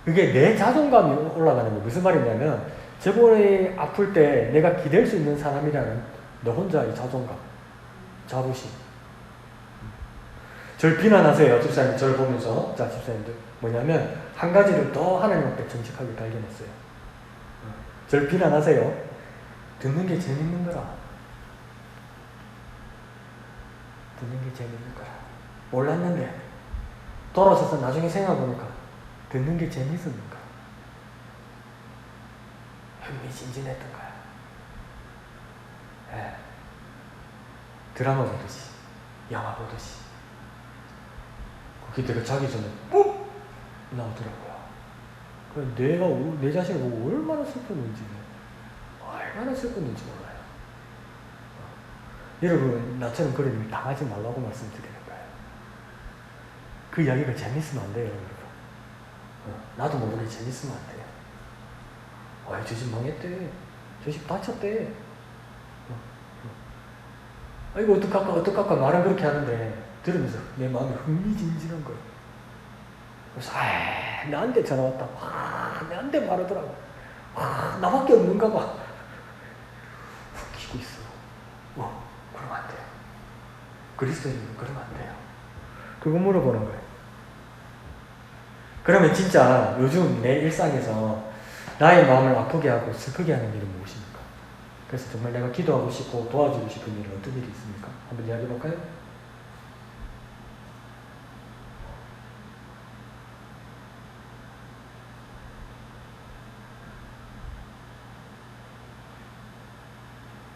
Speaker 1: 그게 내 자존감이 올라가는 게 무슨 말이냐면, 저번에 아플 때 내가 기댈 수 있는 사람이라는 너 혼자의 자존감, 자부심. 절 비난하세요, 집사님. 절 보면서. 자, 집사님들. 뭐냐면, 한 가지를 더 하나님 앞에 정직하게 발견했어요. 절 비난하세요. 듣는 게 재밌는 거라. 듣는 게 재밌는 거라. 몰랐는데, 돌아서서 나중에 생각해보니까, 듣는 게 재밌었는가? 흥미진진했던 거야. 예. 드라마 보듯이. 영화 보듯이. 그때가 자기 전에 ปุ๊! 나오더라고요. 내가 내 자신을 보고 얼마나 슬펐는지 몰라요. 여러분, 나처럼 그런 일 당하지 말라고 말씀드리는 거예요. 그 이야기가 재밌으면 안 돼요, 여러분. 나도 모르게 재밌으면 안 돼요. 저 집 망했대. 저 집 다쳤대. 이거 어떡할까 말은 그렇게 하는데 들으면서 내 마음이 흥미진진한 거예요. 그래서 나한테 전화 왔다. 나한테 말하더라고. 나밖에 없는가 봐. 웃기고 있어. 그러면 안 돼요. 그리스도인은 그러면 안 돼요. 그거 물어보는 거예요. 그러면 진짜 요즘 내 일상에서 나의 마음을 아프게 하고 슬프게 하는 일은 무엇입니까? 그래서 정말 내가 기도하고 싶고 도와주고 싶은 일은 어떤 일이 있습니까? 한번 이야기해 볼까요?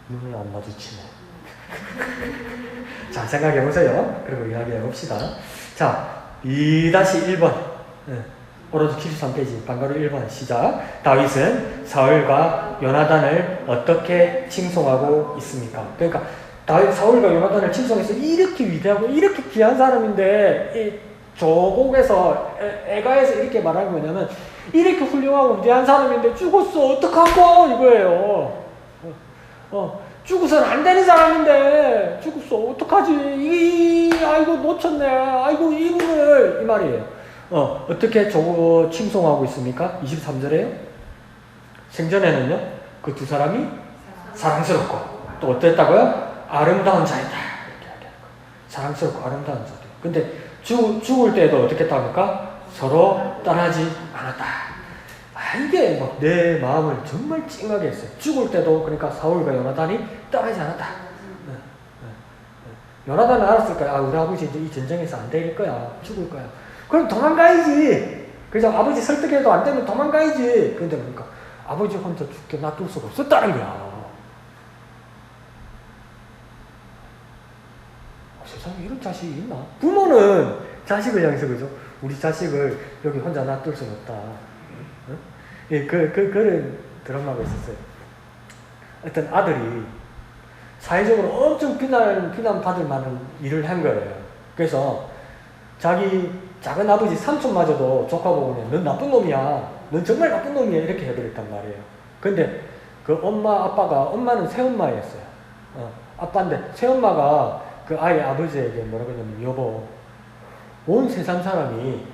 Speaker 1: 눈을 안 마주치네. 자, 생각해 보세요. 그리고 이야기해 봅시다. 자, 2-1번. 오로지 73페이지, 방가루 1번 시작. 다윗은 사울과 요나단을 어떻게 칭송하고 있습니까? 그러니까 사울과 요나단을 칭송해서 이렇게 위대하고 이렇게 귀한 사람인데 이 조곡에서 애가에서 이렇게 말하는 게 뭐냐면 이렇게 훌륭하고 위대한 사람인데 죽었어 어떡하고 이거예요. 죽어서는 안 되는 사람인데 죽었어 어떡하지 아이고 놓쳤네 아이고 이분을 이 말이에요. 어떻게 칭송하고 있습니까? 23절에요. 생전에는요 그 두 사람이 사랑스럽고 또 어땠다고요? 아름다운 자이다 이렇게 하는 거예요. 사랑스럽고 아름다운 자이다. 근데 죽을 때도 어떻게 했답니까? 서로 떠나지 않았다. 이게 막 내 마음을 정말 찡하게 했어요. 죽을 때도 그러니까 사울과 요나단이 떠나지 않았다. 요나단은 알았을까요? 우리 아버지 이제 이 전쟁에서 안 될 거야. 죽을 거야. 그럼 도망가야지. 그래서 아버지 설득해도 안 되면 도망가야지. 그런데 그러니까 아버지 혼자 죽게 놔둘 수가 없었다는 거야. 세상에 이런 자식이 있나? 부모는 자식을 향해서 그죠? 우리 자식을 여기 혼자 놔둘 수는 없다. 그런 드라마가 있었어요. 어떤 아들이 사회적으로 엄청 비난받을 만한 일을 한 거예요. 그래서 자기 작은 아버지 삼촌마저도 조카 보고 넌 나쁜 놈이야. 넌 정말 나쁜 놈이야. 이렇게 해버렸단 말이에요. 근데 그 엄마는 새엄마였어요. 아빠인데 새엄마가 그 아이 아버지에게 뭐라고 하냐면 여보, 온 세상 사람이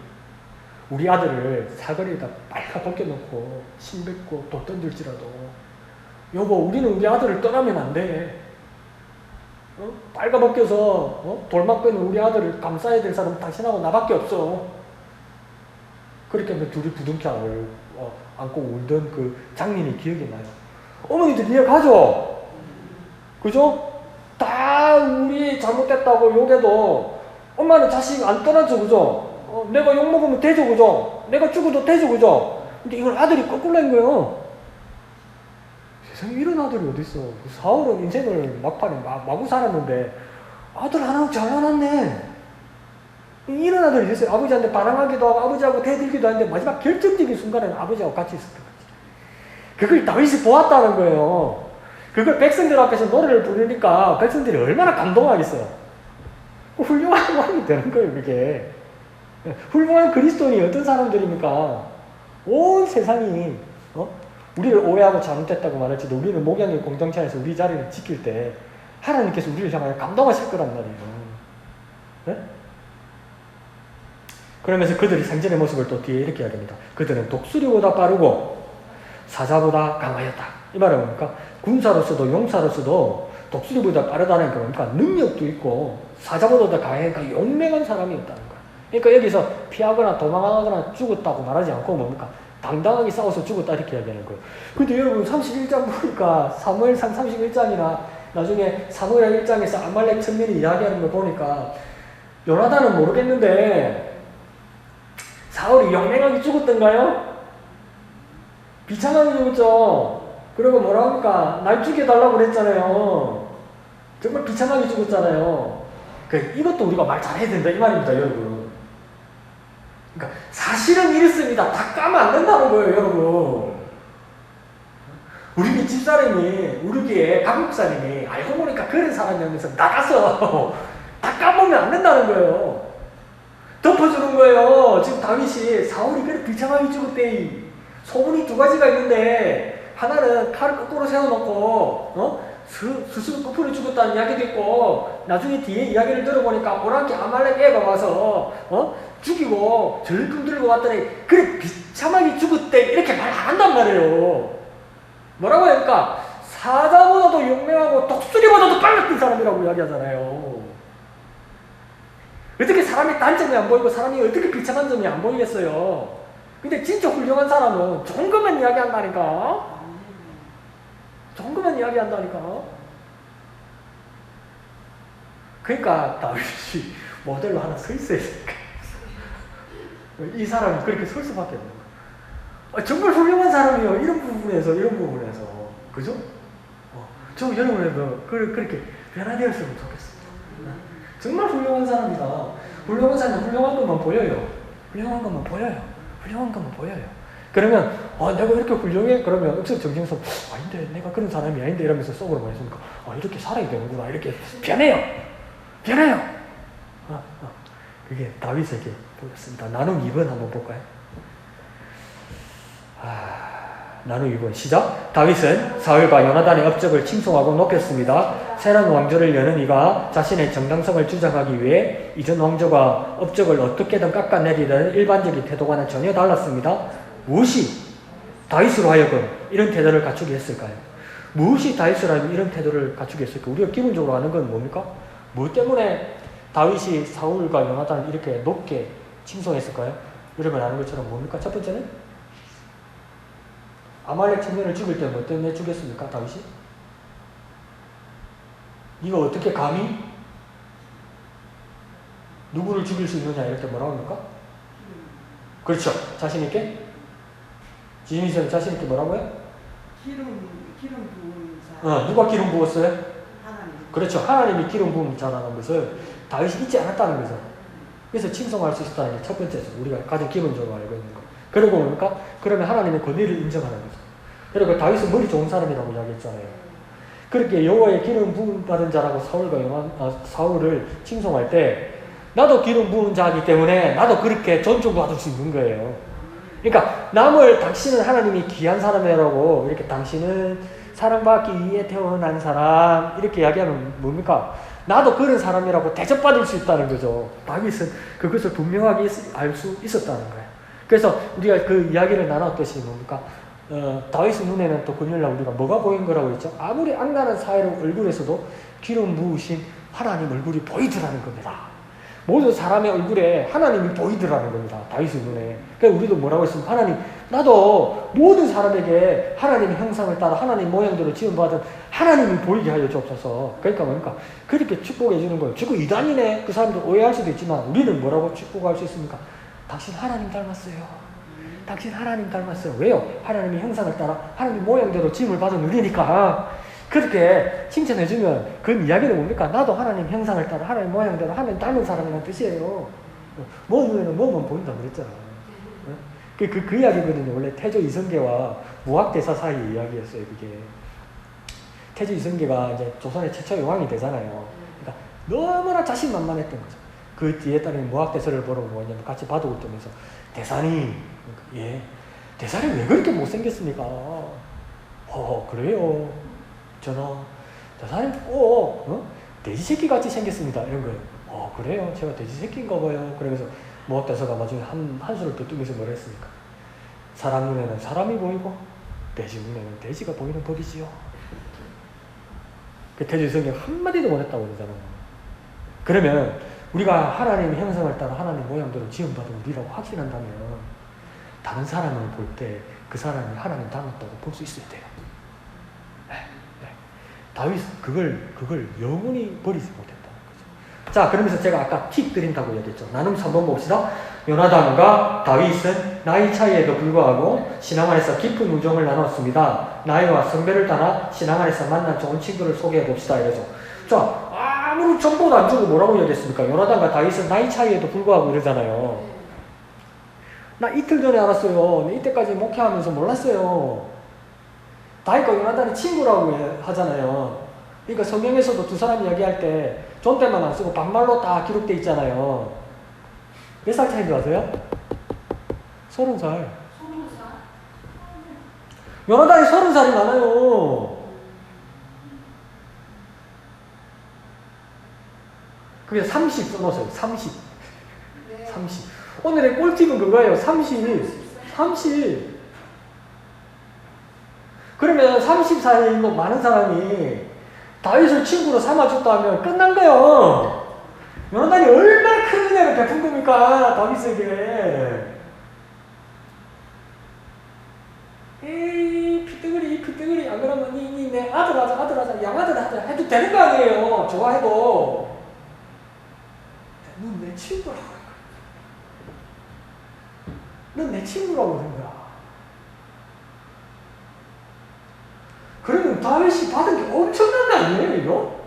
Speaker 1: 우리 아들을 사거리에다 빨가 벗겨놓고 침 뱉고 도 던질지라도 여보 우리는 우리 아들을 떠나면 안 돼. 빨가 벗겨서 돌막 빼는 우리 아들을 감싸야 될 사람은 당신하고 나밖에 없어. 그렇게 하면 둘이 부둥켜 안고 울던 그 장면이 기억이 나요. 어머니들 이해가죠? 그죠? 다 우리 잘못됐다고 욕해도 엄마는 자식 안 떠나죠. 그죠? 내가 욕먹으면 되죠. 그죠? 내가 죽어도 되죠. 그죠? 근데 이걸 아들이 거꾸로 한 거예요. 세상에 이런 아들이 어딨어. 그 사울은 인생을 막판에 마구 살았는데 아들 하나 잘라놨네. 이런 아들이 있어요. 아버지한테 반항하기도 하고 아버지하고 대들기도 하는데 마지막 결정적인 순간에는 아버지하고 같이 있었던 거지. 그걸 다윗이 보았다는 거예요. 그걸 백성들 앞에서 노래를 부르니까 백성들이 얼마나 감동하겠어요. 훌륭한 왕이 되는 거예요. 그게. 훌륭한 그리스도인이 어떤 사람들입니까? 온 세상이 우리를 오해하고 잘못했다고 말할지도 우리는 목양의 공동체 안에서 우리 자리를 지킬 때 하나님께서 우리를 향하여 감동하실 거란 말이에요. 네? 그러면서 그들이 생전의 모습을 또 뒤에 이렇게 해야 됩니다. 그들은 독수리보다 빠르고 사자보다 강하였다. 이 말은 뭡니까? 군사로서도 용사로서도 독수리보다 빠르다는 게 뭡니까? 능력도 있고 사자보다 더 강하니까 용맹한 사람이었다는 거예요. 그러니까 여기서 피하거나 도망하거나 죽었다고 말하지 않고 뭡니까? 당당하게 싸워서 죽었다 이렇게 해야 되는 거예요. 근데 여러분 31장 보니까 사무엘상 31장이나 나중에 사무엘 1장에서 아말렉 천민이 이야기하는 거 보니까 요나단은 모르겠는데 사울이 용맹하게 죽었던가요? 비참하게 죽었죠. 그리고 뭐라 합니까? 날 죽여달라고 그랬잖아요. 정말 비참하게 죽었잖아요. 이것도 우리가 말 잘해야 된다 이 말입니다, 여러분. 그러니까 사실은 이렇습니다. 다 까면 안 된다는 거예요, 여러분. 우리 집사람이, 우리 교회 강목사님이 알고 보니까 그런 사람이면서 나가서 다 까보면 안 된다는 거예요. 덮어주는 거예요. 지금 다윗이 사울이 그래 비참하게 죽었대. 소문이 두 가지가 있는데 하나는 칼을 거꾸로 세워놓고 스스로 거꾸로 죽었다는 이야기도 있고, 나중에 뒤에 이야기를 들어보니까 오랑캐 아말렉 애가 와서 죽이고 절금 들고 왔더니 그래 비참하게 죽었대 이렇게 말 안 한단 말이에요. 뭐라고 하니까 사자보다도 용맹하고 독수리보다도 빨랐던 사람이라고 이야기하잖아요. 어떻게 사람의 단점이 안 보이고 사람이 어떻게 비참한 점이 안 보이겠어요. 근데 진짜 훌륭한 사람은 좋은 것만 이야기한다니까. 좋은 것만 이야기한다니까. 그러니까 다윗이 모델로 하나 서 있어야 되니까. 이 사람이 그렇게 설 수밖에 없는 거예요. 정말 훌륭한 사람이에요. 이런 부분에서. 그죠? 저 여러분에도 그렇게 변화되었으면 좋겠습니다. 정말 훌륭한 사람이다. 훌륭한 사람은 훌륭한 것만 보여요. 그러면 내가 이렇게 훌륭해? 그러면 억지로 정신서 아닌데 내가 그런 사람이 아닌데 이러면서 속으로 말했으니까 이렇게 살아야 되는구나. 이렇게 변해요. 그게 다윗에게 보였습니다. 나눔 2번 한번 볼까요? 나눔 2번 시작. 다윗은 사울과 요나단의 업적을 칭송하고 높였습니다. 새로운 왕조를 여는 이가 자신의 정당성을 주장하기 위해 이전 왕조가 업적을 어떻게든 깎아내리려는 일반적인 태도와는 전혀 달랐습니다. 무엇이 다윗으로 하여금 이런 태도를 갖추게 했을까요? 무엇이 다윗으로 하여금 이런 태도를 갖추게 했을까요? 우리가 기본적으로 아는 건 뭡니까? 뭐 때문에 다윗이 사울과 요나단을 이렇게 높게 칭송했을까요? 여러분 아는 것처럼 뭡니까? 첫 번째는 아말렉 청년을 죽일 때 뭐 때문에 죽였습니까? 다윗이? 네가 어떻게 감히 누구를 죽일 수 있느냐 이럴 때 뭐라고 합니까? 그렇죠. 자신 있게? 지민이는 자신 있게 뭐라고 해요?
Speaker 2: 기름 부은 자.
Speaker 1: 누가 기름 부었어요?
Speaker 2: 하나님.
Speaker 1: 그렇죠. 하나님이 기름 부은 자라는 것을 다윗이 잊지 않았다는 거죠. 그래서 칭송할 수 있었다는 게 첫 번째죠. 우리가 가장 기본적으로 알고 있는 거. 그리고 뭡니까? 그러면 하나님의 권위를 인정하는 거죠. 그리고 다윗은 머리 좋은 사람이라고 이야기했잖아요. 그렇게 여호와의 기름 부은 받은 자라고 사울을 칭송할 때 나도 기름 부은 자이기 때문에 나도 그렇게 존중받을 수 있는 거예요. 그러니까 남을 당신은 하나님이 귀한 사람이라고 이렇게 당신은 사랑받기 위해 태어난 사람 이렇게 이야기하면 뭡니까? 나도 그런 사람이라고 대접받을 수 있다는 거죠. 다윗은 그것을 분명하게 알 수 있었다는 거예요. 그래서 우리가 그 이야기를 나눴듯이 뭡니까? 다윗의 눈에는 또 그늘날 우리가 뭐가 보인 거라고 했죠? 아무리 악랄한 사회로 얼굴에서도 기름 부으신 하나님 얼굴이 보이더라는 겁니다. 모든 사람의 얼굴에 하나님이 보이더라는 겁니다. 다윗의 눈에. 그래서 우리도 뭐라고 했습니까? 하나님, 나도 모든 사람에게 하나님의 형상을 따라 하나님 모양대로 지음받은 하나님이 보이게 하여 주옵소서. 그러니까 뭡니까? 그렇게 축복해 주는 거예요. 지금 이단이네. 그 사람들 오해할 수도 있지만 우리는 뭐라고 축복할 수 있습니까? 당신 하나님 닮았어요. 당신 하나님 닮았어요. 왜요? 하나님의 형상을 따라 하나님 모양대로 지음을 받은 우리니까. 그렇게 칭찬해주면 그 이야기는 뭡니까? 나도 하나님 형상을 따라 하나님 모양대로 하나님 닮은 사람이라는 뜻이에요. 뭐 눈에는 뭐만 보인다고 그랬잖아. 그 이야기거든요. 원래 태조 이성계와 무학대사 사이 이야기였어요. 그게 태조 이성계가 이제 조선의 최초의 왕이 되잖아요. 그러니까 너무나 자신만만했던 거죠. 그 뒤에 따른 무학대사를 보러 뭐냐면 같이 바둑을 뜨면서 대사님, 대사님 왜 그렇게 못생겼습니까? 그래요. 저는 대사님 꼭 돼지 새끼 같이 생겼습니다. 이런 거예요. 그래요. 제가 돼지 새끼인가 봐요. 그러면서 무학대사가 나중에 한수를 또 뜨면서 뭐라 했습니까? 사람 눈에는 사람이 보이고 돼지 눈에는 돼지가 보이는 법이지요. 그 태조 이성계가 한마디도 못했다고 그러잖아요. 그러면 우리가 하나님의 형상을 따라 하나님 모양대로 지음받은 우리라고 확신한다면 다른 사람을 볼 때 그 사람이 하나님 닮았다고 볼 수 있어야 돼요. 다윗은 그걸 영원히 버리지 못했다는 거죠. 자, 그러면서 제가 아까 팁 드린다고 얘기했죠. 나눔 3번 봅시다. 요나단과 다윗은 나이 차이에도 불구하고 신앙 안에서 깊은 우정을 나눴습니다. 나이와 성별을 따라 신앙 안에서 만난 좋은 친구를 소개해 봅시다. 이러죠. 자, 아무리 정보도 안 주고 뭐라고 얘기했습니까? 요나단과 다윗은 나이 차이에도 불구하고 이러잖아요. 나 이틀 전에 알았어요. 이때까지 목회하면서 몰랐어요. 다윗과 요나단이 친구라고 하잖아요. 그러니까 성경에서도 두 사람이 이야기할 때 존댓말 안 쓰고 반말로 다 기록돼 있잖아요. 몇 살 차이인 줄 아세요? 30살. 요나단이 30살이 많아요. 그게 30 써놓으세요. 30.
Speaker 2: 네.
Speaker 1: 30. 오늘의 꿀팁은 그거예요. 30. 30. 그러면 30살이 뭐 많은 사람이 다윗을 친구로 삼아줬다 하면 끝난 거예요. 요나단이 얼마나 큰 은혜를 베푼 겁니까? 다윗에게. 에이, 피뜨거리. 안 그러면 내 아들 하자, 양아들 하자 해도 되는 거 아니에요. 좋아해도. 넌 내 친구라고. 넌 내 친구라고 그런 거야. 그러면 다윗이 받은 게 엄청난 거 아니에요, 이거?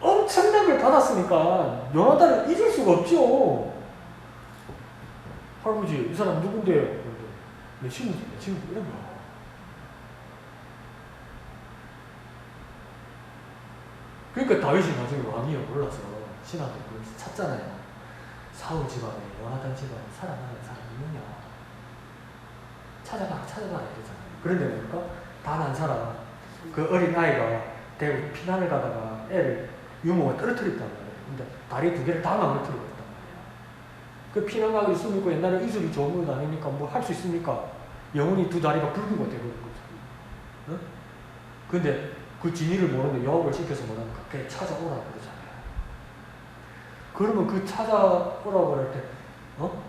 Speaker 1: 엄청난 걸 받았으니까 요나단을 잊을 수가 없죠. 할아버지, 이 사람 누군데요? 내 친구 이런 거야. 그러니까 다윗이 나중에 왕이여 올라서 신하들 찾잖아요. 사울 집안에, 요나단 집안에 살아나는 사람이 있느냐? 찾아봐 이러잖아요. 그런데 뭡니까? 단 한 사람, 그 어린 아이가 대구 피난을 가다가 애를 유모가 떨어뜨렸단 말이에요. 근데 다리 두 개를 다 망가뜨리고 있단 말이에요. 그 피난 가기 있습니까? 옛날에 이슬이 좋은 건 아니니까 뭐 할 수 있습니까? 영혼이 두 다리가 붉은 거 되고 있는 거죠. 응? 근데 그 진위를 모르는데 요압을 시켜서 뭐라니까? 걔 찾아오라고 그러잖아요. 그러면 그 찾아오라고 할 때,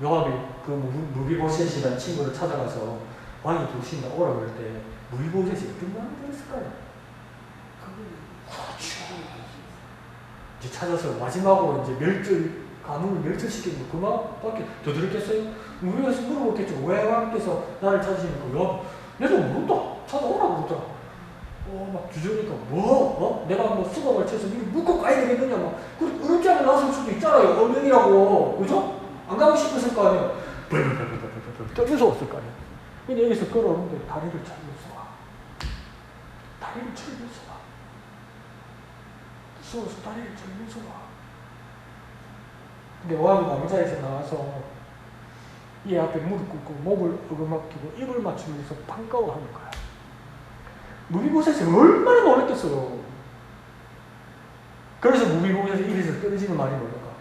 Speaker 1: 요압이 그 무비보셋이라는 친구를 찾아가서 왕이 부르신다 오라고 할 때, 무비보셋이 어떤 마음이 들었을까요? 그렇죠. 이제 찾아서 마지막으로 이제 가문을 멸절시키는 그 마음밖에 더 들었겠어요? 무비보셋이 물어봤겠죠. 왜 왕께서 나를 찾으시니까? 내가 모른다. 찾아오라고 그러더라. 막 주저니까 내가 뭐 수박을 쳐서 이거 묶고 가야 되겠느냐 그 어렵지 않은 나설 수도 있잖아요. 어명이라고. 그죠? 안 가고 싶었을 거 아니에요. 떨면서 왔을 거 아니에요. 근데 여기서 끌어오는데 다리를 차면서 와. 다리를 철면서 와. 무서워서 다리를 철면서 와. 근데 왕이 왕자에서 나와서 이 앞에 무릎 꿇고 목을 어금맞기고 입을 맞추면서 반가워하는 거야. 무비보셋이 얼마나 놀랐겠어요. 그래서 무비보셋이 입에서 떨어지는 말이 뭐랄까?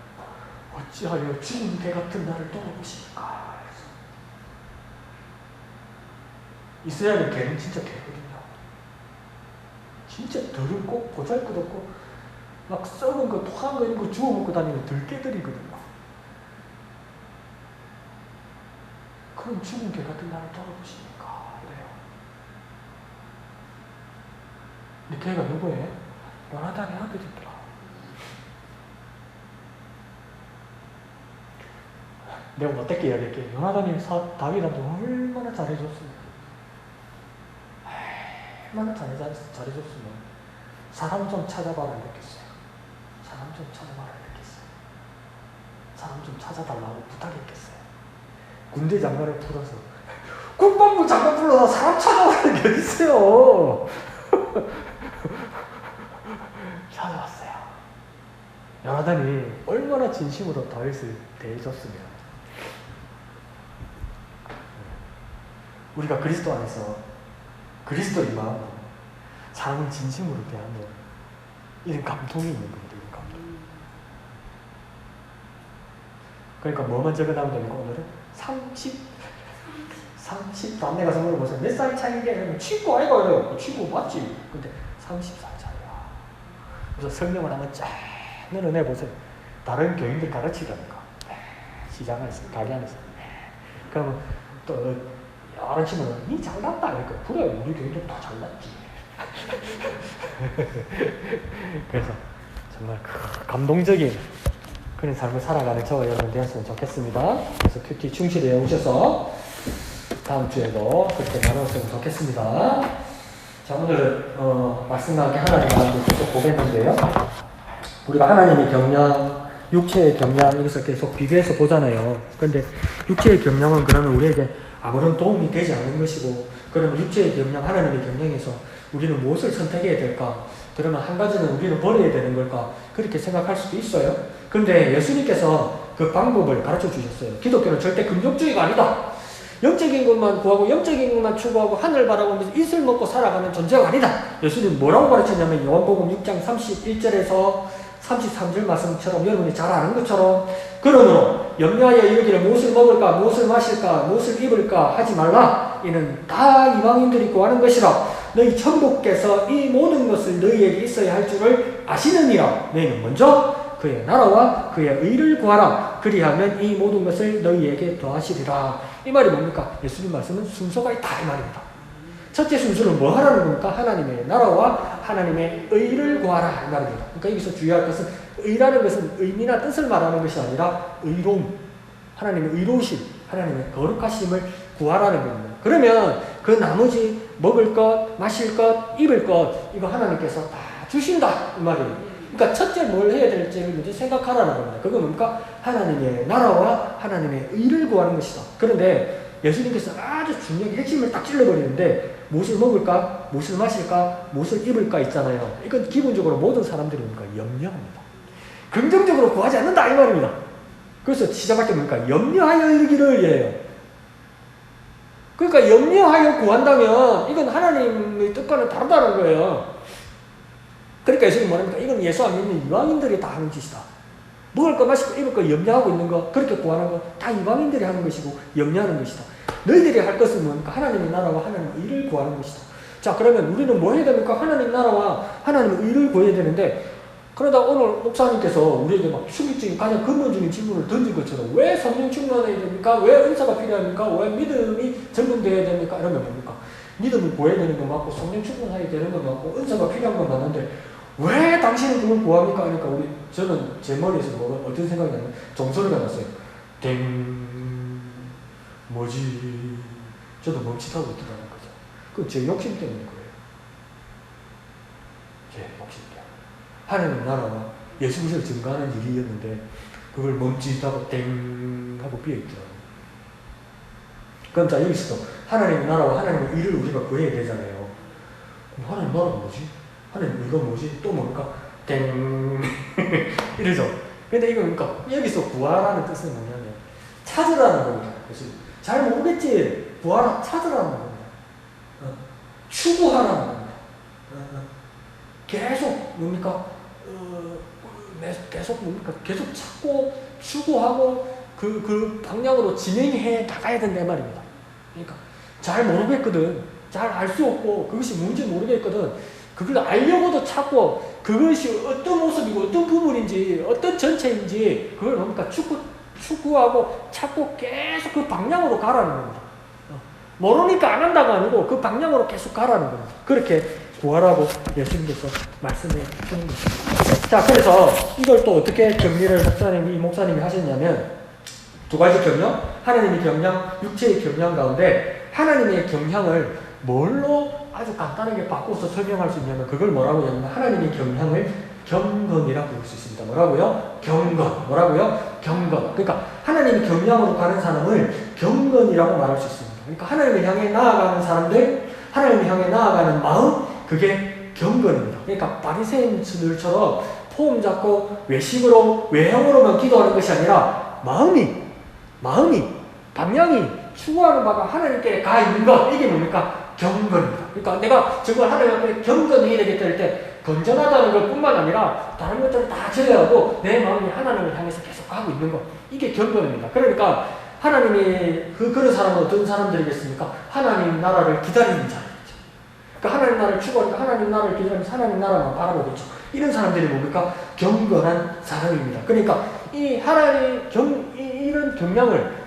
Speaker 1: 어찌하여 죽은 개 같은 나를 돌아보십니까? 이스라엘의 개는 진짜 개거든요. 진짜 더럽고 보잘것없고 막 썩은 거, 토한 거 이런 거 주워 먹고 다니는 들개들이거든요. 그럼 죽은 개 같은 나를 돌아보십니까? 근데 걔가 누구예요? 요나단의 아들이더라. 내가 어떻게 이야기할게. 요나단이 다윗한테 얼마나 잘해줬으면, 얼마나 잘해줬으면 사람 좀 찾아봐라 이랬겠어요. 사람 좀 찾아봐라 이랬겠어요. 사람 좀 찾아달라고 부탁했겠어요. 군대 장관을 풀어서 국방부 장관 불러서 사람 찾아오라는 게 어딨어요. 찾아왔어요. 요나단이 얼마나 진심으로 다윗을 대해줬으면 우리가 그리스도 안에서 그리스도의 마음으로 사람을 진심으로 대하면 이런 감동이 있는 겁니다. 이런 감동. 그러니까 뭐만 적어나오면 됩니까? 오늘은 30 다음에 가서 물어보세요. 몇 살 차이인데? 그러면 친구 아이가 이래요. 친구 맞지? 근데 30살 차이야. 그래서 성경을 한번 쫙 늘어내보세요. 다른 교인들 가르치라니까. 시장 안에서, 가게 안에서. 그러면 또 여러 친구는 니 잘났다. 그러니까 그래 우리 교인들 다 잘났지. 그래서 정말 감동적인 그런 삶을 살아가는 저와 여러분 되었으면 좋겠습니다. 그래서 큐티 충실히 오셔서 다음 주에도 그렇게 나눴으면 좋겠습니다. 자, 오늘은 말씀 나오게 하나님 말씀을 계속 보겠는데요. 우리가 하나님의 경영, 육체의 경영 이것을 계속 비교해서 보잖아요. 그런데 육체의 경영은 그러면 우리에게 아무런 도움이 되지 않는 것이고, 그러면 육체의 경영, 하나님의 경영에서 우리는 무엇을 선택해야 될까? 그러면 한 가지는 우리는 버려야 되는 걸까? 그렇게 생각할 수도 있어요. 그런데 예수님께서 그 방법을 가르쳐 주셨어요. 기독교는 절대 금욕주의가 아니다. 영적인 것만 구하고 영적인 것만 추구하고 하늘 바라보면서 이슬 먹고 살아가는 존재가 아니다. 예수님 뭐라고 가르쳤냐면 요한복음 6장 31절에서 33절 말씀처럼 여러분이 잘 아는 것처럼, 그러므로 염려하여 이르기를 무엇을 먹을까 무엇을 마실까 무엇을 입을까 하지 말라. 이는 다 이방인들이 구하는 것이라. 너희 천부께서 이 모든 것을 너희에게 있어야 할 줄을 아시느니라. 너희는 먼저 그의 나라와 그의 의를 구하라. 그리하면 이 모든 것을 너희에게 더하시리라. 이 말이 뭡니까? 예수님 말씀은 순서가 있다 이 말입니다. 첫째 순서는 뭐 하라는 겁니까? 하나님의 나라와 하나님의 의를 구하라 이 말입니다. 그러니까 여기서 주의할 것은 의라는 것은 의미나 뜻을 말하는 것이 아니라 의로움, 하나님의 의로우심, 하나님의 거룩하심을 구하라는 겁니다. 그러면 그 나머지 먹을 것, 마실 것, 입을 것 이거 하나님께서 다 주신다 이 말이에요. 그러니까 첫째 뭘 해야 될지를 먼저 생각하라는 겁니다. 그건 뭡니까? 하나님의 나라와 하나님의 의를 구하는 것이다. 그런데 예수님께서 아주 중요하게 핵심을 딱 찔러버리는데, 무엇을 먹을까? 무엇을 마실까? 무엇을 입을까 있잖아요. 이건 기본적으로 모든 사람들이 뭡니까? 염려합니다. 긍정적으로 구하지 않는다 이 말입니다. 그래서 시작할 때 뭡니까? 염려하여 이르기를 이래요. 그러니까 염려하여 구한다면 이건 하나님의 뜻과는 다르다는 거예요. 그러니까 예수님이 뭐랍니까? 이건 예수 안 믿는 이방인들이 다 하는 짓이다. 먹을 거 마실 거 입을 거 염려하고 있는 거 그렇게 구하는 거 다 이방인들이 하는 것이고 염려하는 것이다. 너희들이 할 것은 뭡니까? 하나님의 나라와 하나님의 의를 구하는 것이다. 자, 그러면 우리는 뭐 해야 됩니까? 하나님 나라와 하나님의 의를 구해야 되는데, 그러다 오늘 목사님께서 우리에게 막 충격적인 가장 근본적인 질문을 던진 것처럼 왜 성령 충만해야 됩니까? 왜 은사가 필요합니까? 왜 믿음이 전문되어야 됩니까? 이러면 뭡니까? 믿음을 구해야 되는 건 맞고 성령 충만해야 되는 건 맞고 은사가 필요한 건 맞는데 왜 당신은 그걸 구합니까? 그러니까 저는 제 머리에서 어떤 생각이 나면 종소리가 났어요. 땡, 뭐지? 저도 멈칫하고 있더라는 거죠. 그건 제 욕심 때문인 거예요. 제 욕심 때문에. 하나님 나라와 예수 그리스도를 증거하는 일이었는데 그걸 멈칫하고 땡 하고 비어있더라고요. 그럼 자, 여기서도 하나님의 나라와 하나님의 일을 우리가 구해야 되잖아요. 그럼 하나님 나라가 뭐지? 하나님 이거 뭐지? 또 뭡니까? 땡 이러죠. 근데 이거 그러니까 여기서 구하라는 뜻은 뭐냐면 찾으라는 겁니다. 그래서 잘 모르겠지? 구하라, 찾으라는 겁니다. 추구하라는 겁니다. 계속 뭡니까? 계속 뭡니까? 계속 찾고 추구하고 그 방향으로 진행해 나가야 된다 말입니다. 그러니까 잘 모르겠거든. 잘 알 수 없고 그것이 뭔지 모르겠거든. 그걸 알려고도 찾고 그것이 어떤 모습이고 어떤 부분인지 어떤 전체인지 그걸 뭡니까? 추구하고 찾고 계속 그 방향으로 가라는 겁니다. 모르니까 안 한다가 아니고 그 방향으로 계속 가라는 겁니다. 그렇게 구하라고 예수님께서 말씀해 주는 것입니다. 자, 그래서 이걸 또 어떻게 정리를 이 목사님이 하셨냐면 두 가지 경영, 하나님의 경영, 육체의 경영 가운데 하나님의 경향을 뭘로 아주 간단하게 바꿔서 설명할 수 있냐면 그걸 뭐라고 하냐면 하나님의 경향을 경건이라고 부를 수 있습니다. 뭐라고요? 경건. 뭐라고요? 경건. 그러니까 하나님의 경향으로 가는 사람을 경건이라고 말할 수 있습니다. 그러니까 하나님을 향해 나아가는 사람들, 하나님을 향해 나아가는 마음, 그게 경건입니다. 그러니까 바리새인들처럼 폼 잡고 외식으로 외형으로만 기도하는 것이 아니라 마음이 방향이 추구하는 바가 하나님께 가 있는 것, 이게 뭡니까? 경건입니다. 그러니까 내가 저걸 하나님 앞에 경건해야 되겠다 할 때 건전하다는 것 뿐만 아니라 다른 것들을 다 제외하고 내 마음이 하나님을 향해서 계속 가고 있는 것, 이게 경건입니다. 그러니까 하나님이 그런 사람은 어떤 사람들이겠습니까? 하나님 나라를 기다리는 자들이죠. 그러니까 하나님 나라를 추구하니까 하나님 나라를 기다리면서 하나님 나라만 바라보겠죠. 이런 사람들이 뭡니까? 경건한 사람입니다. 그러니까 이 하나님 이런 경향을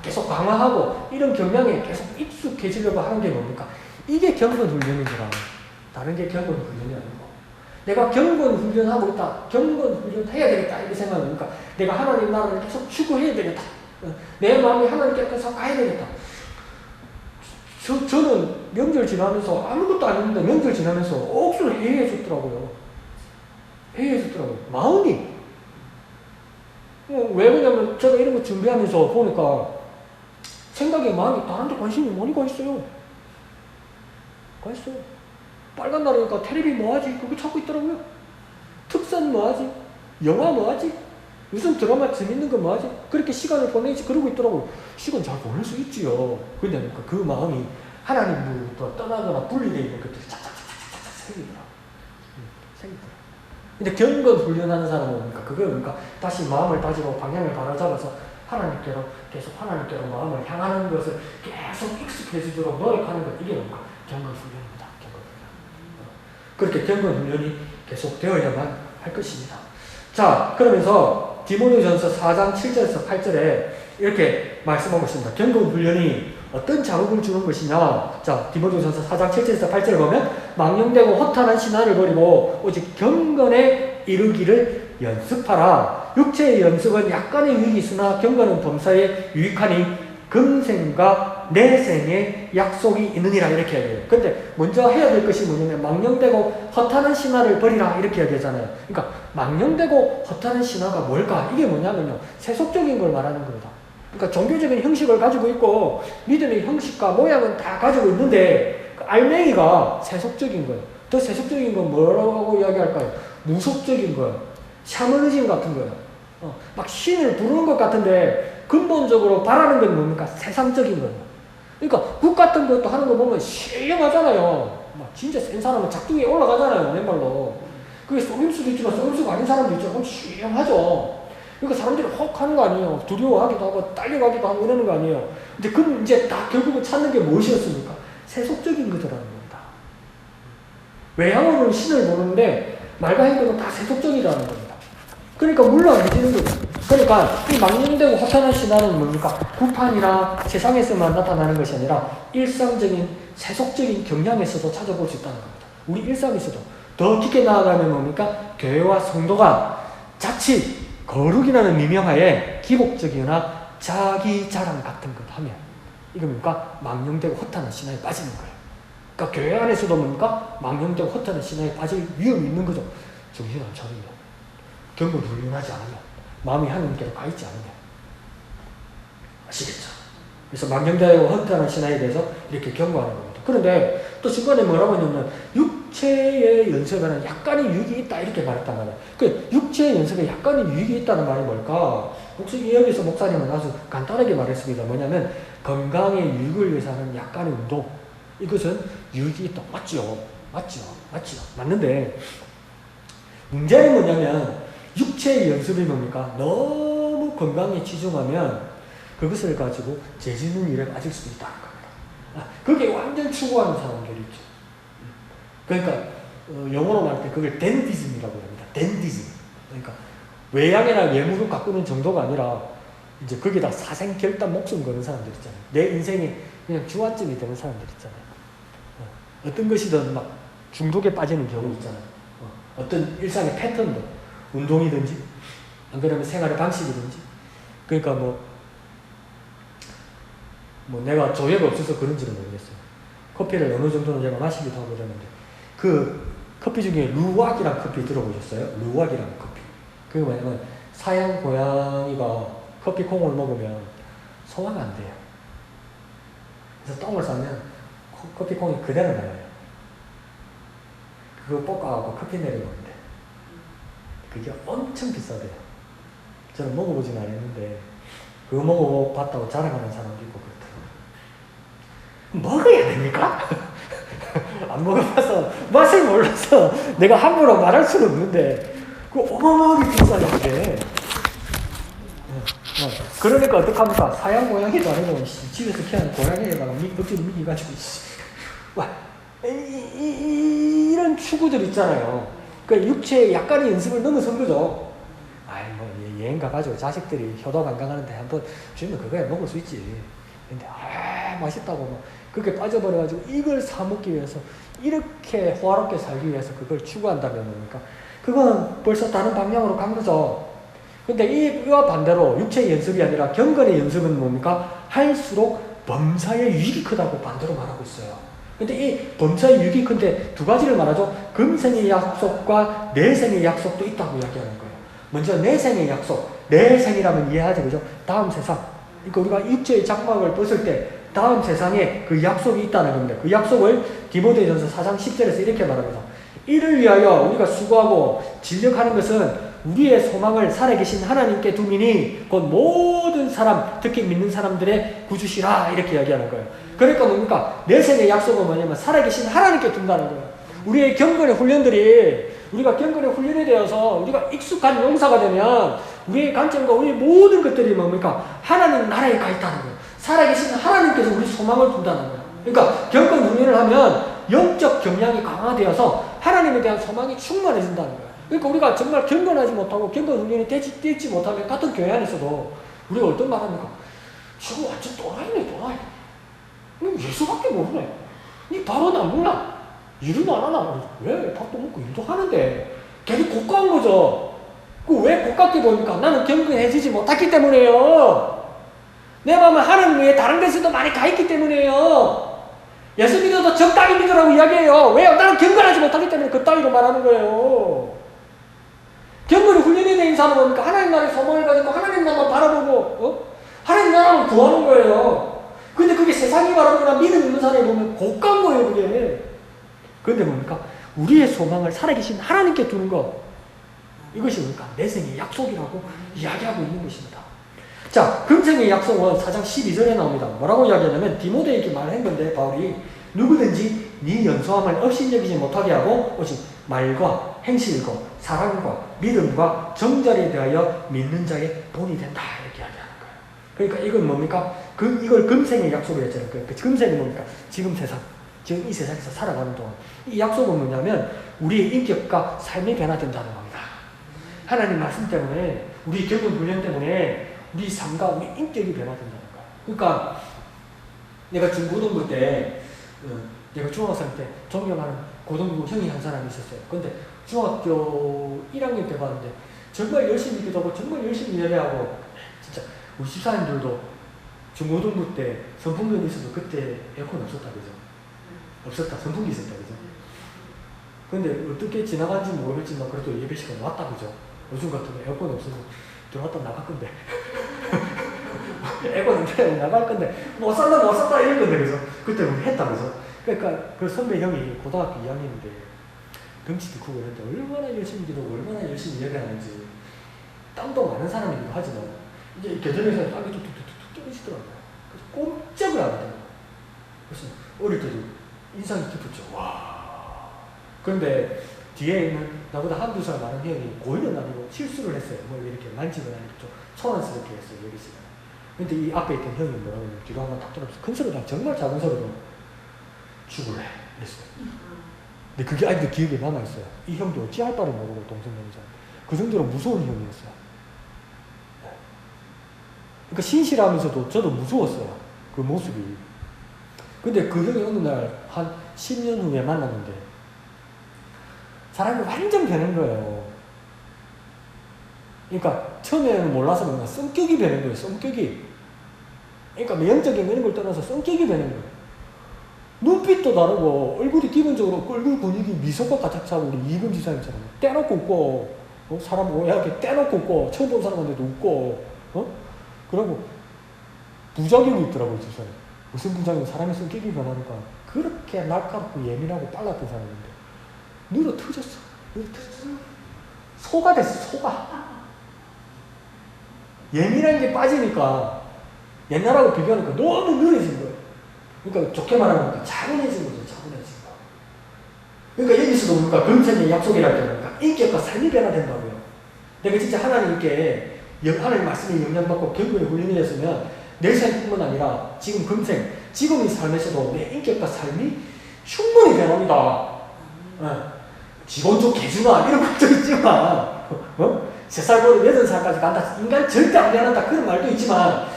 Speaker 1: 계속 강화하고 이런 경향에 계속 익숙해지려고 하는 게 뭡니까? 이게 경건 훈련인 거라고. 다른 게 경건 훈련이 아니고. 내가 경건 훈련하고 있다. 경건 훈련 해야 되겠다. 이렇게 생각하니까 내가 하나님 나라를 계속 추구해야 되겠다. 내 마음이 하나님께 계속 가야 되겠다. 저는 명절 지나면서 아무것도 안 했는데 명절 지나면서 억수로 해이해졌더라고요. 해이해졌더라고요. 마음이. 왜 그러냐면 제가 이런 거 준비하면서 보니까 생각에 마음이 다른 데 관심이 많이 가 있어요. 가 있어요. 빨간 날이니까 텔레비 뭐하지? 그거 찾고 있더라고요. 특선 뭐하지? 영화 뭐하지? 무슨 드라마 재밌는 거 뭐하지? 그렇게 시간을 보내지 그러고 있더라고요. 시간 잘 보낼 수 있지요. 근데 그 마음이 하나님으로부터 떠나거나 분리되어 있는 것들이 착착착착착 생기더라. 생기더라. 근데 경건 훈련하는 사람은 뭡니까? 그게 뭡니까? 다시 마음을 다지고 방향을 바로잡아서 하나님께로 계속 하나님께로 마음을 향하는 것을 계속 익숙해지도록 노력하는 것. 이게 뭡니까? 경건 훈련입니다. 경건 훈련. 그렇게 경건 훈련이 계속 되어야만 할 것입니다. 자, 그러면서 디모데전서 4장 7절에서 8절에 이렇게 말씀하고 있습니다. 경건 훈련이 어떤 자극을 주는 것이냐. 자, 디모데전서 4장 7절에서 8절을 보면 망령되고 허탄한 신화를 버리고 오직 경건에 이르기를 연습하라. 육체의 연습은 약간의 유익이 있으나 경건은 범사에 유익하니 금생과 내생에 약속이 있느니라. 이렇게 해야 돼요. 근데 먼저 해야 될 것이 뭐냐면 망령되고 허탄한 신화를 버리라. 이렇게 해야 되잖아요. 그러니까 망령되고 허탄한 신화가 뭘까? 이게 뭐냐면요, 세속적인 걸 말하는 겁니다. 그러니까 종교적인 형식을 가지고 있고 믿음의 형식과 모양은 다 가지고 있는데 그 알맹이가 세속적인 거예요. 더 세속적인 건 뭐라고 이야기할까요? 무속적인 거예요. 샤머니즘 같은 거예요. 막 신을 부르는 것 같은데 근본적으로 바라는 건 뭡니까? 세상적인 거예요. 그러니까 국 같은 것도 하는 거 보면 시행하잖아요. 막 진짜 센 사람은 작두에 올라가잖아요. 맨발로. 그게 속임수도 있지만 속임수가 아닌 사람도 있죠. 그럼 시행하죠. 그러니까 사람들이 혹 하는 거 아니에요. 두려워하기도 하고 딸려가기도 하고 이러는 거 아니에요. 근데 그건 이제 다 결국은 찾는 게 무엇이었습니까? 세속적인 것이라는 겁니다. 외향으로는 신을 보는데 말과 행동은 다 세속적이라는 겁니다. 그러니까 물러앉지는 거죠. 그러니까 이 망령되고 허탄한 신화는 뭡니까? 구판이나 세상에서만 나타나는 것이 아니라 일상적인 세속적인 경향에서도 찾아볼 수 있다는 겁니다. 우리 일상에서도 더 깊게 나아가면 뭡니까? 교회와 성도가 자칫 거룩이라는 미명하에 기복적이거나 자기 자랑 같은 것 하면 이거 뭡니까? 망령되고 허탄한 신화에 빠지는 거예요. 그러니까 교회 안에서도 뭡니까? 망령되고 허탄한 신화에 빠질 위험이 있는 거죠. 정신 안 차리면, 경건을 훈련하지 않으면, 마음이 하나님께로 가 있지 않으면. 아시겠죠? 그래서 망령되고 허탄한 신화에 대해서 이렇게 경고하는 겁니다. 그런데 또 중간에 뭐라고 했냐면 육체의 연습에는 약간의 유익이 있다 이렇게 말했단 말이에요. 그 육체의 연습에 약간의 유익이 있다는 말이 뭘까? 혹시 여기서 목사님은 아주 간단하게 말했습니다. 뭐냐면 건강의 유익을 위해서 하는 약간의 운동, 이것은 유익이 있다. 맞죠? 맞는데 문제는 뭐냐면 육체의 연습이 뭡니까? 너무 건강에 치중하면 그것을 가지고 죄짓는 일에 빠질 수도 있다는 겁니다. 그게 완전 추구하는 사람들이 있죠. 그러니까 영어로 말할 때 그걸 댄디즘이라고 합니다. 댄디즘. 그러니까 외양이나 외모를 가꾸는 정도가 아니라 이제 거기다 사생결단 목숨 거는 사람들 있잖아요. 내 인생에 그냥 주안점이 되는 사람들 있잖아요. 어떤 것이든 막 중독에 빠지는 경우 있잖아요. 어떤 일상의 패턴도, 운동이든지 안 그러면 생활의 방식이든지. 그러니까 뭐 내가 조회가 없어서 그런지는 모르겠어요. 커피를 어느 정도는 제가 마시기도 하고 그러는데 그 커피 중에 루왁이라는 커피 들어보셨어요? 루왁이라는 커피. 그게 뭐냐면 사양 고양이가 커피 콩을 먹으면 소화가 안 돼요. 그래서 똥을 싸면 커피 콩이 그대로 나와요. 그거 볶아갖고 커피 내려놓는데 그게 엄청 비싸대요. 저는 먹어보진 않았는데 그거 먹어봤다고 자랑하는 사람도 있고 그렇더라고요. 먹어야 됩니까? 안 먹어봐서 맛을 몰라서 내가 함부로 말할 수는 없는데 그거 어마어마하게 비싸요 그게. 그러니까 어떡합니까? 사양 고양이도 아니고 집에서 키우는 고양이에다가 억지로 미기가지고 이런 추구들 있잖아요. 그 육체의 약간의 연습을 넘어선 거죠. 여행 가가지고 자식들이 효도 관광하는데 한번 주면 그거야 먹을 수 있지. 근데 맛있다고 막 그렇게 빠져버려가지고 이걸 사 먹기 위해서 이렇게 호화롭게 살기 위해서 그걸 추구한다면 뭡니까? 그건 벌써 다른 방향으로 간 거죠. 근데 이와 반대로 육체의 연습이 아니라 경건의 연습은 뭡니까? 할수록 범사의 유익이 크다고 반대로 말하고 있어요. 근데 이 범사의 유익이 큰데 두 가지를 말하죠. 금생의 약속과 내생의 약속도 있다고 이야기하는 거예요. 먼저 내생의 약속. 내생이라면 이해하죠. 그죠? 다음 세상. 그러니까 우리가 육체의 장막을 벗을 때 다음 세상에 그 약속이 있다는 겁니다. 그 약속을 디모데전서 4장 10절에서 이렇게 말합니다. 이를 위하여 우리가 수고하고 진력하는 것은 우리의 소망을 살아계신 하나님께 두미니 곧 모든 사람, 특히 믿는 사람들의 구주시라 이렇게 이야기하는 거예요. 그러니까 뭡니까? 내생의 약속은 뭐냐면 살아계신 하나님께 둔다는 거예요. 우리의 경건의 훈련들이 우리가 경건의 훈련이 되어서 우리가 익숙한 용사가 되면 우리의 관점과 우리의 모든 것들이 뭡니까? 하나님 나라에 가 있다는 거예요. 살아계신 하나님께서 우리 소망을 둔다는 거예요. 그러니까 경건 훈련을 하면 영적 경향이 강화되어서 하나님에 대한 소망이 충만해진다는 거예요. 그러니까 우리가 정말 경건하지 못하고 경건 훈련이 되지 못하면 같은 교회 안에서도 우리가 어떤 말 합니까? 저거 완전 또라이네 또라이. 예수밖에 모르네. 니 밥은 안 먹나? 일은 안 하나? 왜? 밥도 먹고 일도 하는데 괜히 고가한 거죠. 그 왜 고깝게 보입니까? 나는 경건해지지 못했기 때문에요. 내 마음은 하나님 외에 다른 데서도 많이 가 있기 때문에요. 예수 믿어도 적당히 믿으라고 이야기해요. 왜요? 나는 경건하지 못하기 때문에 그따위로 말하는 거예요. 경건이 훈련이 된 사람은 뭡니까? 하나님 나라의 소망을 가지고 하나님 나라만 바라보고 하나님 나라만 구하는 거예요. 근데 그게 세상이 말하는 거나 믿음 있는 사람이 보면 고가한 거예요, 그게. 그런데 뭡니까? 우리의 소망을 살아계신 하나님께 두는 것. 이것이 뭡니까? 내생의 약속이라고 이야기하고 있는 것입니다. 자, 금생의 약속은 4장 12절에 나옵니다. 뭐라고 이야기하냐면 디모데에게 말한 건데 바울이 누구든지 네 연소함을 업신여기지 못하게 하고 오직 말과 행실과 사랑과 믿음과 정절에 대하여 믿는 자의 본이 된다 이렇게 이야기하는 거예요. 그러니까 이건 뭡니까? 이걸 금생의 약속을 했잖아요. 그 금생이 뭡니까? 지금 세상, 지금 이 세상에서 살아가는 동안 이 약속은 뭐냐면 우리의 인격과 삶이 변화된다는 겁니다. 하나님 말씀 때문에 우리 경건 훈련 때문에 우리 삶과 우리 인격이 변화된다는 거예요. 그러니까 내가 중고등부 때 내가 중학생 때 존경하는 고등부 형이 한 사람이 있었어요. 근데 중학교 1학년 때 봤는데 정말 열심히 기도하고 정말 열심히 예배하고 진짜 우리 집사님들도 중고등부 때 선풍기가 있어도 그때 에어컨 없었다 그죠? 없었다. 선풍기 있었다 그죠? 근데 어떻게 지나간지 모르겠지만 그래도 예배 시간 왔다 그죠? 요즘 같으면 에어컨 없어서 들어왔다 나갈 건데 에어컨 없으면 나갈 건데 못 산다 이럴 건데 그죠? 그때 우리 했다 그죠? 그러니까 그 선배 형이 고등학교 2학년인데 덩치도 크고 그랬는데 얼마나 열심히 기도하고 얼마나 열심히 예배하는지 땀도 많은 사람이기도 하지만 이제 계절에서 땀이 뚝뚝뚝뚝 떨어지더라고요. 그래서 꼼짝을 안 하더라고요. 그래서 어릴 때도 인상이 깊었죠. 와. 그런데 뒤에 있는 나보다 한두 살 많은 형이 고의는 아니고 실수를 했어요. 뭐 이렇게 만지는 아니고 좀 소란스럽게 했어요. 여기 시간. 근데 이 앞에 있던 형이 뭐라고 하면 뒤로 한번 탁 돌아서 큰 소리로 정말 작은 소리로 죽을래 그랬어요. 근데 그게 아직도 기억에 남아있어요. 이 형도 어찌할 바를 모르고 동생 명자. 그 정도로 무서운 형이었어요. 그러니까 신실하면서도 저도 무서웠어요. 그 모습이. 근데 그 형이 어느 날 한 10년 후에 만났는데 사람이 완전 변한 거예요. 그러니까 처음에는 몰라서 뭔가 성격이 변한 거예요. 성격이. 그러니까 영적인 이런 걸 떠나서 성격이 변한 거예요. 눈빛도 다르고 얼굴이 기본적으로 얼굴 근육이 미소가 가득 차고 우리 이금 지사님처럼 떼놓고 웃고 사람 오해하게 떼놓고 웃고 처음 본 사람한테도 웃고 그러고 부작용이 있더라고요. 지사님. 무슨 부작용? 사람의 성격이 변하니까 그렇게 날카롭고 예민하고 빨랐던 사람인데 늘어 터졌어. 소가 됐어. 소가. 예민한 게 빠지니까 옛날하고 비교하니까 너무 느려진 거예요. 그러니까 좋게 말하면 차분해진 거죠. 차분해진 거. 그러니까 여기서도 뭡니까? 금생의 약속이라고 하니까 인격과 삶이 변화된다고요. 내가 진짜 하나님께 하나님 말씀에 영향받고 경건에 훈련이 됐으면 내 삶뿐만 아니라 지금 금생, 지금의 삶에서도 내 인격과 삶이 충분히 변합니다. 기본적 개주나 이런 것도 있지만 3살부터 8살까지 간다. 인간 절대 안 변한다. 그런 말도 있지만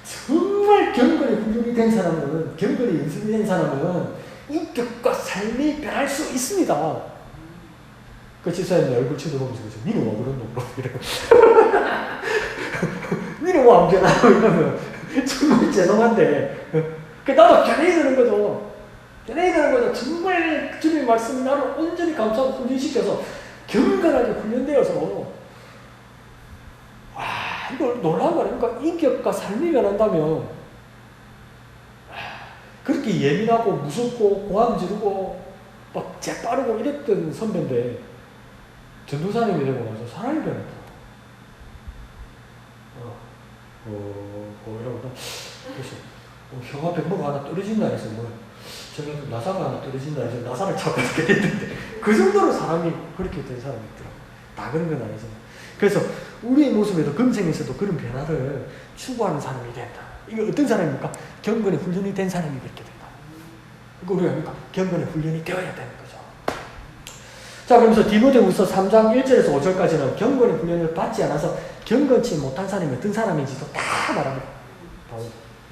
Speaker 1: 정말 경건에 훈련이 된 사람은, 경건에 연습이 된 사람은 인격과 삶이 변할 수 있습니다. 그 집사님 얼굴 쳐다보면서 그러죠. 니는 왜 그런 놈으로 이러고 니는 왜 안 변하고 이러면 정말 죄송한데 나도 견해이 드는 거죠. 견해이 드는 거죠. 정말 주님의 말씀이 나를 온전히 감싸고 훈련시켜서 경건하게 훈련되어서 와 이걸 놀라운 거 아닙니까? 인격과 삶이 변한다면 그렇게 예민하고 무섭고 고함 지르고 막 재빠르고 이랬던 선배인데 전도사님이 되고 나서 사람이 변했다. 이러고 그래서 형 앞에 뭐가 하나 떨어진다 해서 저기 나사가 하나 떨어진다 해서 나사를 잡고 했는데 그 정도로 사람이 그렇게 된 사람이 있더라고요. 다 그런 건 아니지만. 그래서 우리의 모습에도 금생에서도 그런 변화를 추구하는 사람이 된다. 이거 어떤 사람입니까? 경건의 훈련이 된 사람이 그렇게 된다. 그러니까 우리가 합니까? 경건의 훈련이 되어야 되는 거죠. 자, 그러면서 디모데후서 3장 1절에서 5절까지는 경건의 훈련을 받지 않아서 경건치 못한 사람이 어떤 사람인지도 다 말합니다.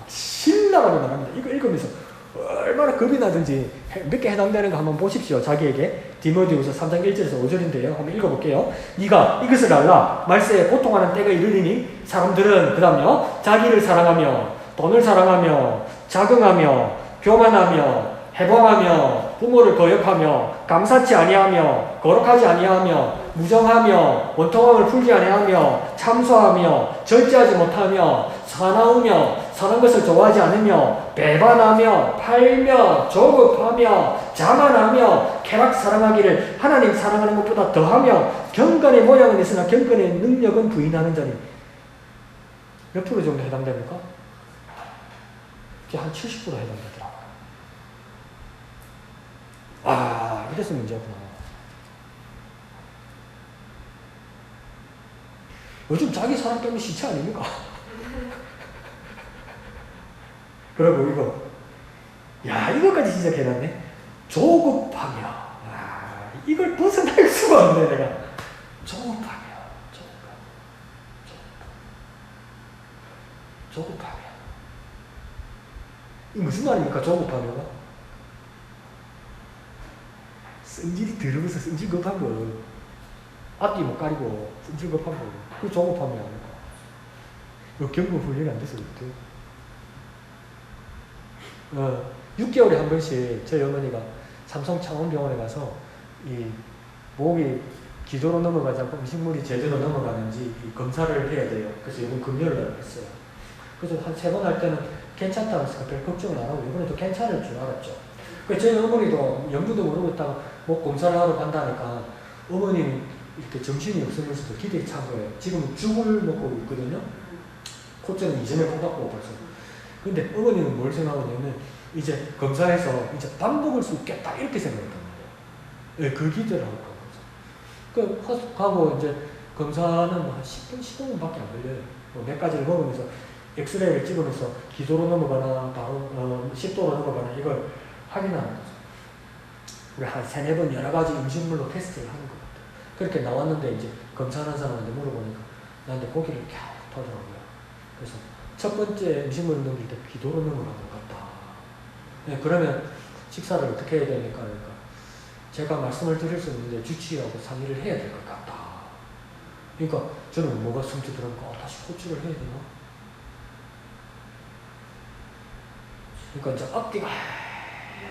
Speaker 1: 신나게 말합니다. 이거 읽으면서 얼마나 겁이 나든지 몇 개 해당되는 거 한번 보십시오. 자기에게 디모데후서 3장 1절에서 5절인데요. 한번 읽어볼게요. 네가 이것을 알라. 말세에 고통하는 때가 이르리니 사람들은 그 다음요 자기를 사랑하며 돈을 사랑하며 자긍하며 교만하며 해방하며 부모를 거역하며 감사치 아니하며 거룩하지 아니하며 무정하며 원통함을 풀지 아니하며 참소하며 절제하지 못하며 사나우며 선한 것을 좋아하지 않으며 배반하며 팔며 조급하며 자만하며 쾌락 사랑하기를 하나님 사랑하는 것보다 더하며 경건의 모양은 있으나 경건의 능력은 부인하는 자니 몇 프로 정도 해당됩니까? 한 70% 해당되더라고요. 이래서 문제구나. 요즘 자기 사람 때문에 시체 아닙니까? 그리고 이거까지 진짜 개났네. 조급하며. 이걸 벗어날 수가 없네, 내가. 조급하며. 이 무슨 말입니까, 조급하며가? 성질이 더러워서 성질급한 거. 앞뒤 못 가리고 성질급한 거. 그 조급하며 아닐까? 이거 경고 훈련이 안 돼서 그렇대요. 6개월에 한 번씩 저희 어머니가 삼성 창원병원에 가서 이 목이 기도로 넘어가지 않고 음식물이 제대로 넘어가는지 검사를 해야 돼요. 그래서 이번 금요일 날 했어요. 그래서 한 3번 할 때는 괜찮다고 해서 별 걱정을 안 하고 이번에도 괜찮을 줄 알았죠. 그래서 저희 어머니도 염두도 모르고 있다가 목 검사를 하러 간다니까 어머님 이렇게 정신이 없으면서도 기대에 찬 거예요. 지금 죽을 먹고 있거든요. 코째는 이전에 뽑았고 벌써. 근데 어머니는 뭘 생각하냐면 이제 검사해서 이제 밥 먹을 수 있겠다 이렇게 생각했단 말이에요. 그 기대를 하고 그 가고 이제 검사는 한 10분, 15분밖에 안 걸려요. 몇 가지를 먹으면서 엑스레이를 찍으면서 기도로 넘어가나 바로 10도로 넘어가나 이걸 확인하는 거죠. 우리 한 3-4번 여러 가지 음식물로 테스트를 하는 것 같아요. 그렇게 나왔는데 이제 검사하는 사람한테 물어보니까 나한테 고개를 캬 터더라고요. 그래서 첫 번째 음식물을 넘길 때 기도로 넘어간 것 같다. 네, 그러면 식사를 어떻게 해야 됩니까? 그러니까 제가 말씀을 드릴 수 있는데 주치의하고 상의를 해야 될 것 같다. 그러니까 저는 뭐가 숨지더라니까 다시 호출을 해야 되나? 그러니까 이제 앞뒤가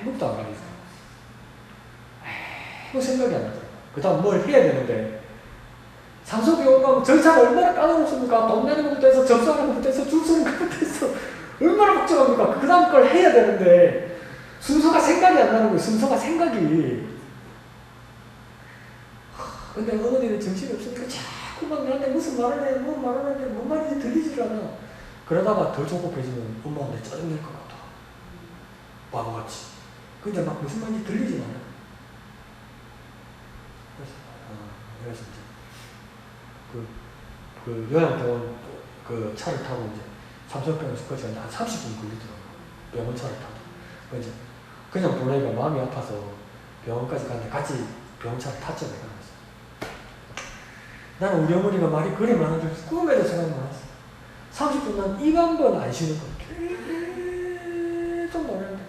Speaker 1: 아무것도 안 가리죠. 아무 생각이 안 나더라고요. 그 다음 뭘 해야 되는데 산소병원 가면 절차가 얼마나 까다롭습니까? 돈 내는 것부터 해서 접수하는 것부터 해서 줄 서는 것부터 해서 얼마나 복잡합니까? 그 다음 걸 해야 되는데 순서가 생각이 안 나는 거예요. 순서가 생각이. 근데 어머니는 정신이 없으니까 자꾸 막 나한테 무슨 말을 해, 뭐 말을 하는데 뭔 말인지 들리질 않아. 그러다가 더 조급해지면 엄마한테 짜증낼 것 같아. 바보같이. 근데 막 무슨 말인지 들리진 않아. 그래서 이제 그 요양병원 그 차를 타고 이제 삼성병원에서까지 한 30분 걸리더라고요. 병원 차를 타고. 이제 그냥 보내기가 마음이 아파서 병원까지 갔는데 같이 병원 차를 탔죠, 내가. 나는 우리 어머니가 말이 그리 많은데 꿈에도 생각이 많았어. 30분 난 입 한 번 안 쉬는 거야. 계속 말하는데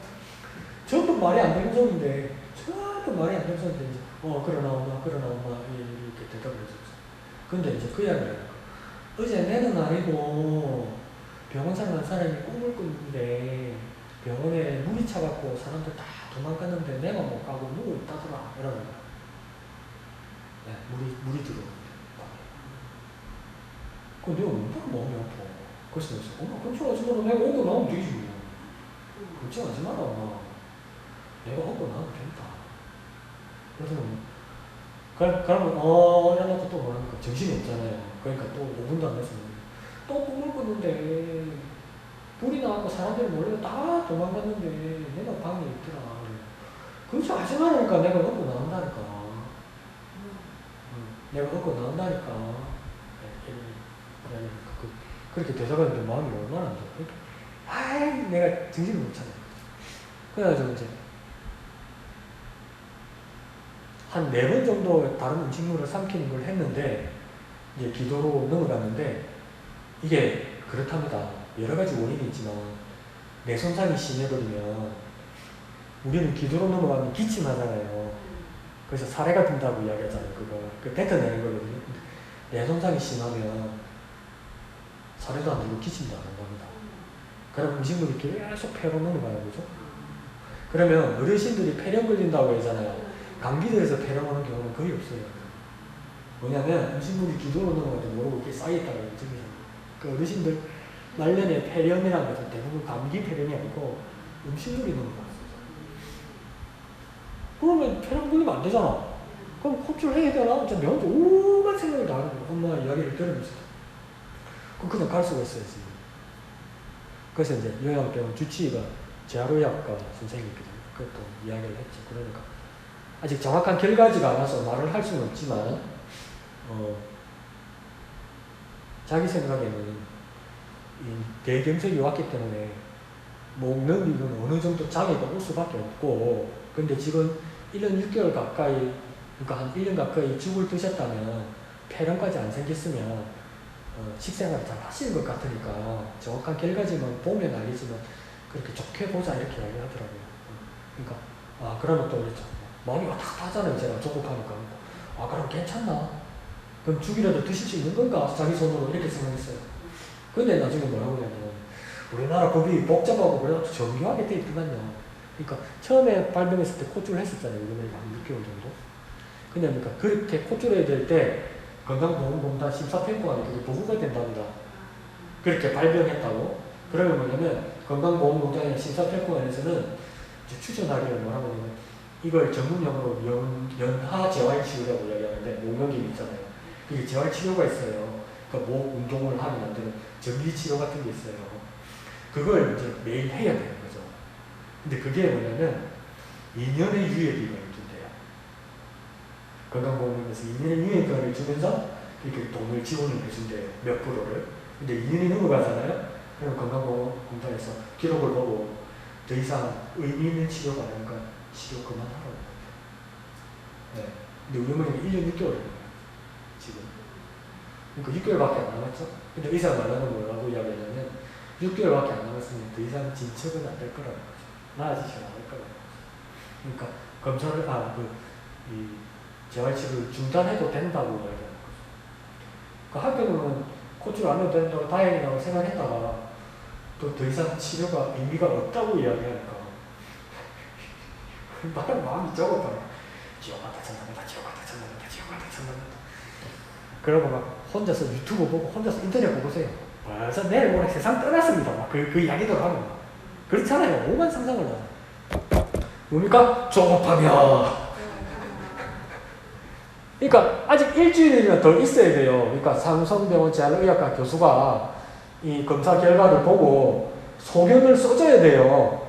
Speaker 1: 전부 말이 안 되는 소리인데 전부 말이 안 되는 소리인데 이제 그러나 엄마 이렇게 대답을 해줬어. 근데 이제 그 이야기를 어제 내는 아니고 병원 사는 한 사람이 꿈을 꾸는데 병원에 물이 차갖고 사람들 다 도망갔는데 내만 못 가고 누워있다더라 이러는 거야. 네, 물이 들어오는데 그 내가 얼마나 마음이 아파. 그래서 엄마 걱정하지 마라. 내가 오고 나오면 되지 뭐. 걱정하지 마라. 내가 오고 나오면 된다. 그래서 그러면 야나도 또 뭐라니까 정신이 없잖아요. 그러니까 또 5분도 안 됐으면 또 꿈을 꿨는데 불이 나고 사람들이 몰래 다 도망갔는데 내가 방에 있더라. 그렇죠 하지 말라니까. 내가 얻고 나온다니까. 내가 얻고 나온다니까. 그렇게 되져가는데 마음이 얼마나 안 좋아. 아이 내가 정신을 못 차려. 그래가지고 이제 한 4번 정도 다른 음식물을 삼키는 걸 했는데 이제 기도로 넘어갔는데 이게 그렇답니다. 여러 가지 원인이 있지만 내 손상이 심해버리면 우리는 기도로 넘어가면 기침하잖아요. 그래서 사례가 든다고 이야기하잖아요. 그거 뱉어내는 거거든요. 내 손상이 심하면 사례도 안 들고 기침도 안 한답니다. 그럼 음식물이 계속 폐로 넘어가요. 그죠? 그러면 어르신들이 폐렴 걸린다고 하잖아요. 감기 들어서 폐렴 오는 경우는 거의 없어요. 뭐냐면 음식물이 기도로 넘어가도 모르고 이렇게 쌓여있다고 저기서. 그 어르신들 말년에 폐렴이라는 것은 대부분 감기 폐렴이 아니고 음식물이 넘어갔어요. 그러면 폐렴 걸리면 안 되잖아. 그럼 코치를 해야 되나? 진짜 내한테 온갖 생각이 다 하는 거야. 엄마 이야기를 들으면서. 그냥 갈 수가 있어야지. 그래서 이제 요양병원 주치의가 재활의학과 선생님이거든요. 그것도 이야기를 했죠. 그러니까 아직 정확한 결과지가 않아서 말을 할 수는 없지만 자기 생각에는 이 대경색이 왔기 때문에 목 넘기고는 어느 정도 장애가 올 수밖에 없고, 근데 지금 1년 6개월 가까이, 그러니까 한 1년 가까이 죽을 드셨다면 폐렴까지 안 생겼으면 식생활을 잘 하시는 것 같으니까 정확한 결과지만 보면 알겠지만 그렇게 좋게 보자 이렇게 이야기하더라고요. 그러니까 그러면 또 그랬죠. 마음이 왔다 갔다 하잖아요. 제가 조급하니까. 그럼 괜찮나? 그럼 죽이라도 드실 수 있는 건가? 자기 손으로 이렇게 생각했어요. 근데 나중에 뭐라고 하냐면 우리나라 법이 복잡하고 그래도 정교하게 돼 있더만요. 그러니까 처음에 발병했을 때 콧줄을 했었잖아요. 이번에 한 6개월 정도. 그러니까 그렇게 콧줄 해야 될 때 건강보험공단 심사평가가 그게 보고가 된답니다. 그렇게 발병했다고. 그러면 뭐냐면 건강보험공단의 심사평가원에서는 추천하기를 뭐라고 하냐면 이걸 전문용어로 연하재활치료라고 이야기하는데 목넘김 있잖아요. 그게 재활치료가 있어요. 그러니까 목 운동을 하면 안 되는 전기치료 같은 게 있어요. 그걸 이제 매일 해야 되는 거죠. 근데 그게 뭐냐면 2년의 유예기간을 준대요. 건강보험에서 2년의 유예기간을 주면서 이렇게 돈을 지원을 해준대요. 몇 프로를. 근데 2년이 넘어가잖아요. 그럼 건강보험공단에서 기록을 보고 더 이상 의미 있는 치료가 아니니까 치료 그만하라고. 네. 근데 우리 어머니는 1년 6개월이에요. 지금. 그러니까 6개월밖에 안 남았죠. 근데 의사가 말하는 뭐라고 이야기하냐면 6개월밖에 안 남았으면 더 이상 진척은 안 될 거라는 거죠. 나아지시면 안 될 거라는 거죠. 그러니까 검사를, 이 재활치료를 중단해도 된다고 이야기하는 거죠. 그러니까 한편으로는 코치를 안 해도 된다고 다행이라고 생각했다가 또 더 이상 치료가 의미가 없다고 이야기하니까 마음이 적어봐요. 지옥 같다 천당이다, 지옥 같다 천당이다, 지옥 같다 천당이다. 그러고 막 혼자서 유튜브 보고 혼자서 인터넷 보세요. 벌써 내일 모레 세상 떠났습니다. 막 그 이야기도 하고. 그렇잖아요. 오만 상상을 하죠. 뭡니까? 조급하며. 그러니까 아직 일주일이면 더 있어야 돼요. 그러니까 삼성병원 재활의학과 교수가 이 검사 결과를 보고 소견을 써줘야 돼요.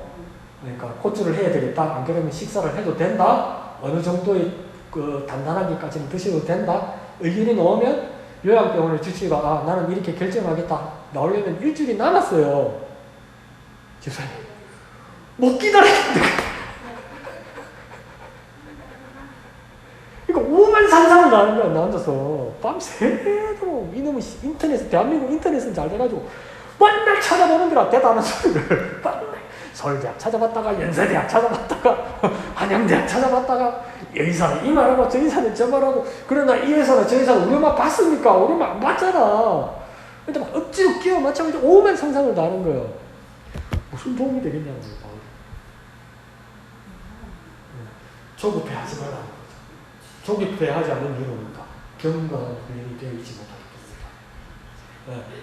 Speaker 1: 그러니까 코치를 해야 되겠다. 안 그러면 식사를 해도 된다. 어느 정도의 그 단단하게까지는 드셔도 된다. 의견이 나오면 요양병원의 주치의가 나는 이렇게 결정하겠다. 나오려면 일주일이 남았어요. 집사님 못 기다리겠는데. 그러니까 오만 상상을 나는 거야. 나 앉아서 밤새도록 이놈의 인터넷, 대한민국 인터넷은 잘 돼가지고 맨날 찾아보는 거라. 대단한 소리를 맨날 서울대학 찾아봤다가 연세대학 찾아봤다가 한양대학 찾아봤다가 여의사는 이 말하고 저 의사는 저 말하고. 그러나 이 회사는 저 회사는 우리 엄마 봤습니까? 우리 엄마 안 봤잖아. 근데 막 억지로 끼워 맞춰가지고 오만 상상을 다 하는 거예요. 무슨 도움이 되겠냐고요. 바울이. 조급해하지 말라는 거죠. 조급해하지 않는 이유는 뭡니까? 경건한 훈련이 되어 있지 못하겠습니다.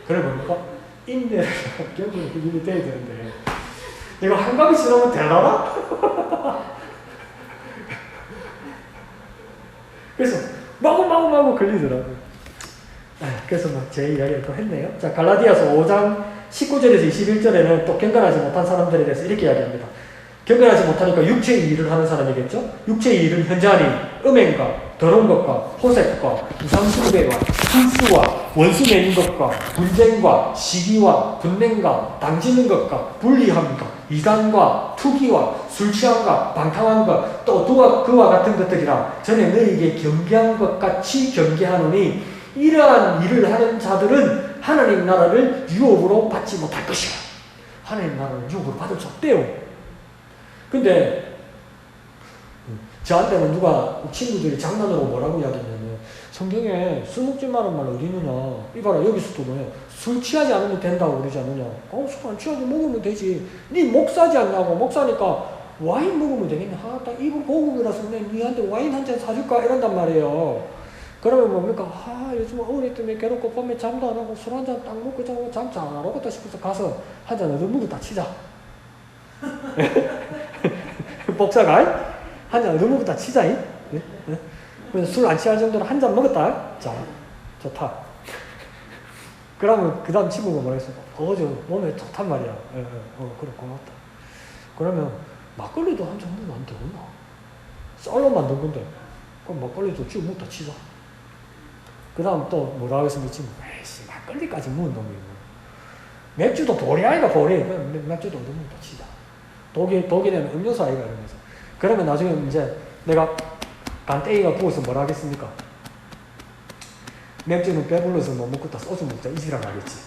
Speaker 1: 그래 뭡니까? 인내를 경건한 훈련이 되어야 되는데 이거 한가위 지나면 되려나? 그래서 마구 걸리더라고요. 그래서 막 제 이야기를 또 했네요. 자, 갈라디아서 5장 19절에서 21절에는 또 경건하지 못한 사람들에 대해서 이렇게 이야기합니다. 경건하지 못하니까 육체의 일을 하는 사람이겠죠? 육체의 일은 현저하니 음행과 더러운 것과 호색과 우상숭배와 술수와 원수 내는 것과 분쟁과 시기와 분냉과 당지는 것과 불리함과 이단과 투기와 술취함과 방탕함과 또 그와 같은 것들이라 전에 너희에게 경계한 것 같이 경계하노니 이러한 일을 하는 자들은 하나님 나라를 유혹으로 받지 못할 것이야. 하나님 나라를 유혹으로 받을 수 없대요. 근데 저한테는 누가 친구들이 장난으로 뭐라고 이야기했냐면 성경에 술 먹지 말은 말 어디 있느냐. 이봐라 여기서도 뭐야. 술 취하지 않으면 된다고 그러지 않느냐. 술 안 취하고 먹으면 되지. 네 목사지 않냐고. 목사니까 와인 먹으면 되겠네. 딱 이분 복음이라서 니한테 와인 한 잔 사줄까 이런단 말이에요. 그러면 뭡니까? 요즘 어머니 때문에 괴롭고 밤에 잠도 안 하고 술 한 잔 딱 먹고 자고 잠 잘 안 오겠다 싶어서 가서 한 잔 얻어먹고 다 치자. 복사가 한 잔 얻어먹고 다 치자. 그래서 술 안 취할 정도로 한 잔 먹었다. 자, 좋다. 그러면 그 다음 친구가 뭐랬어? 저 몸에 좋단 말이야. 그래 고맙다. 그러면 막걸리도 한 잔 먹으면 안 되겠나? 쌀로 만든 건데 그럼 막걸리도 지금 먹다 치자. 그 다음 또 뭐라 하겠습니까? 지금 에이씨 막걸리까지 먹은 놈이 뭐. 맥주도 보리 아이가 보리. 맥주도 얻어먹다 치자. 독일에는 음료수 아이가 이러면서. 그러면 나중에 이제 내가 간땡이가 부어서 뭐라 하겠습니까? 맥주는 배불러서 못 먹고 다 소주 먹자 이지랄 하겠지.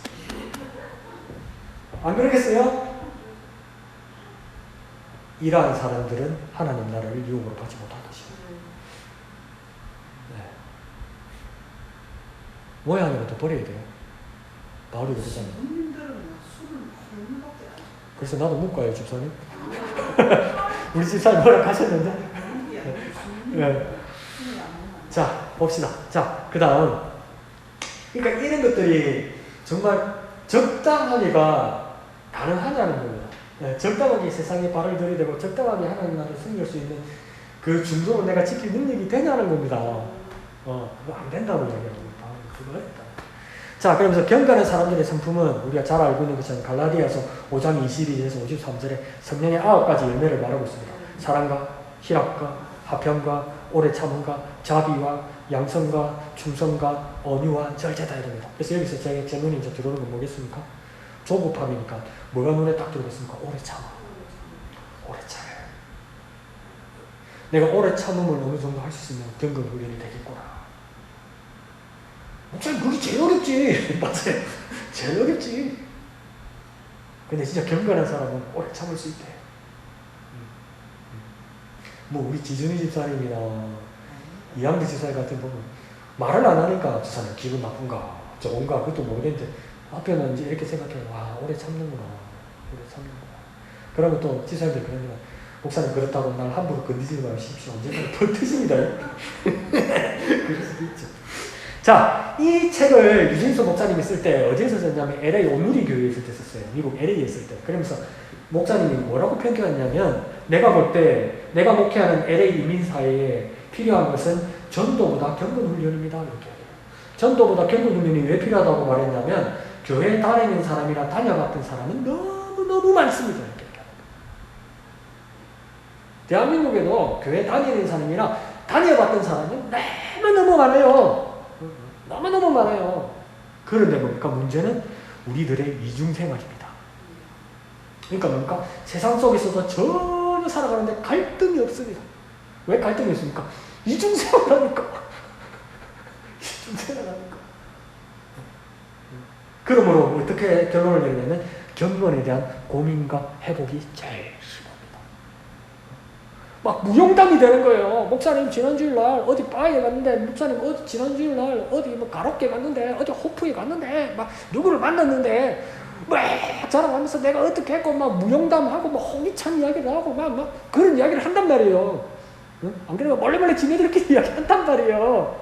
Speaker 1: 안 그러겠어요? 이러한 사람들은 하나님 나라를 유혹으로 받지 못할 것이다. 네. 모양하는 것도 버려야 돼요. 바울이 그러잖아요. 그래서 나도 묵과요 집사님. 우리 집사님 뭐라 하셨는데? 네. 자 봅시다. 자 그 다음 그러니까 이런 것들이 정말 적당하게가 가능하냐는 겁니다. 네, 적당하게 세상에 발을 들이대고 적당하게 하나님 나라를 섬길 수 있는 그 중도를 내가 지킬 능력이 되냐는 겁니다. 그거 안 된다고 얘기합니다. 그거 어렵다. 자, 그러면서 경건한 사람들의 성품은 우리가 잘 알고 있는 것처럼 갈라디아서 5장 22절에서 53절에 성령의 9가지 열매를 말하고 있습니다. 사랑과 희락과 화평과 오래 참음과 자비와 양성과 충성과 온유와 절제다 이럽니다. 그래서 여기서 제 눈에 이제 들어오는 건 뭐겠습니까? 조급함이니까 뭐가 눈에 딱 들어오겠습니까? 오래 참아. 오래 참아. 내가 오래 참음을 어느 정도 할 수 있으면 경건 훈련이 되겠구나. 목사님 그게 제일 어렵지. 맞아요. 제일 어렵지. 근데 진짜 경건한 사람은 오래 참을 수 있대. 뭐 우리 지준이 집사님이나 이양기 집사님 같은 보면 말을 안 하니까 집사님 기분 나쁜가 좋은가 그것도 모르겠는데 앞에는 이제 이렇게 생각해. 와 오래 참는구나. 오래 참는구나. 그러면 또 집사님들 그러면 목사님 그렇다고 날 함부로 건드리지 마십시오. 언제나 더 트집니다. 그럴 수도 있죠. 자, 이 책을 유진수 목사님이 쓸 때 어디에서 썼냐면 LA 온누리 교회에 있을 때 썼어요. 미국 LA에 있을 때. 그러면서 목사님이 뭐라고 평가했냐면 내가 볼 때 내가 목회하는 LA 이민사회에 필요한 것은 전도보다 경건훈련입니다. 이렇게 얘기해요. 전도보다 경건훈련이 왜 필요하다고 말했냐면 교회 다니는 사람이나 다녀봤던 사람은 너무너무 많습니다. 이렇게 얘기합니다. 대한민국에도 교회 다니는 사람이나 다녀봤던 사람은 너무너무 많아요. 너무너무 많아요. 그런데 뭡니까? 문제는 우리들의 이중생활입니다. 그러니까 뭡니까? 세상 속에서도 전혀 살아가는데 갈등이 없습니다. 왜 갈등이 없습니까? 이중생활하니까. 이중생활하니까. 그러므로 어떻게 결론을 내리냐면 경건에 대한 고민과 회복이 제일 심합니다.
Speaker 3: 막 무용담이 되는 거예요. 목사님 지난주일 날 어디 바에 갔는데, 목사님 어디 지난주일 날 어디 뭐 가로케 갔는데, 어디 호프에 갔는데, 막 누구를 만났는데, 막 자랑하면서 내가 어떻게 했고, 막 무용담하고, 막 홍익찬 이야기를 하고, 막 그런 이야기를 한단 말이에요. 응? 안 그러면 몰래 지네들끼리 이야기한단 말이에요.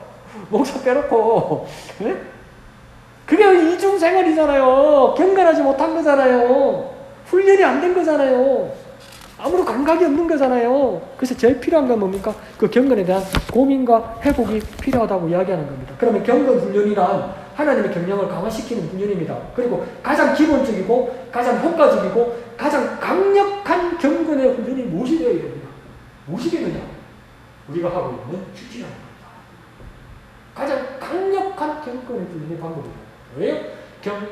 Speaker 3: 목사 빼놓고. 응? 그게 이중생활이잖아요. 경건하지 못한 거잖아요. 훈련이 안 된 거잖아요. 아무런 감각이 없는 거잖아요. 그래서 제일 필요한 건 뭡니까? 그 경건에 대한 고민과 회복이 필요하다고 이야기하는 겁니다. 그러면 경건 훈련이란 하나님의 경영을 강화시키는 훈련입니다. 그리고 가장 기본적이고 가장 효과적이고 가장 강력한 경건의 훈련이 무엇이 되어야 됩니다. 무엇이겠느냐? 우리가 하고 있는 큐티라는 겁니다. 가장 강력한 경건의 훈련의 방법입니다. 왜요?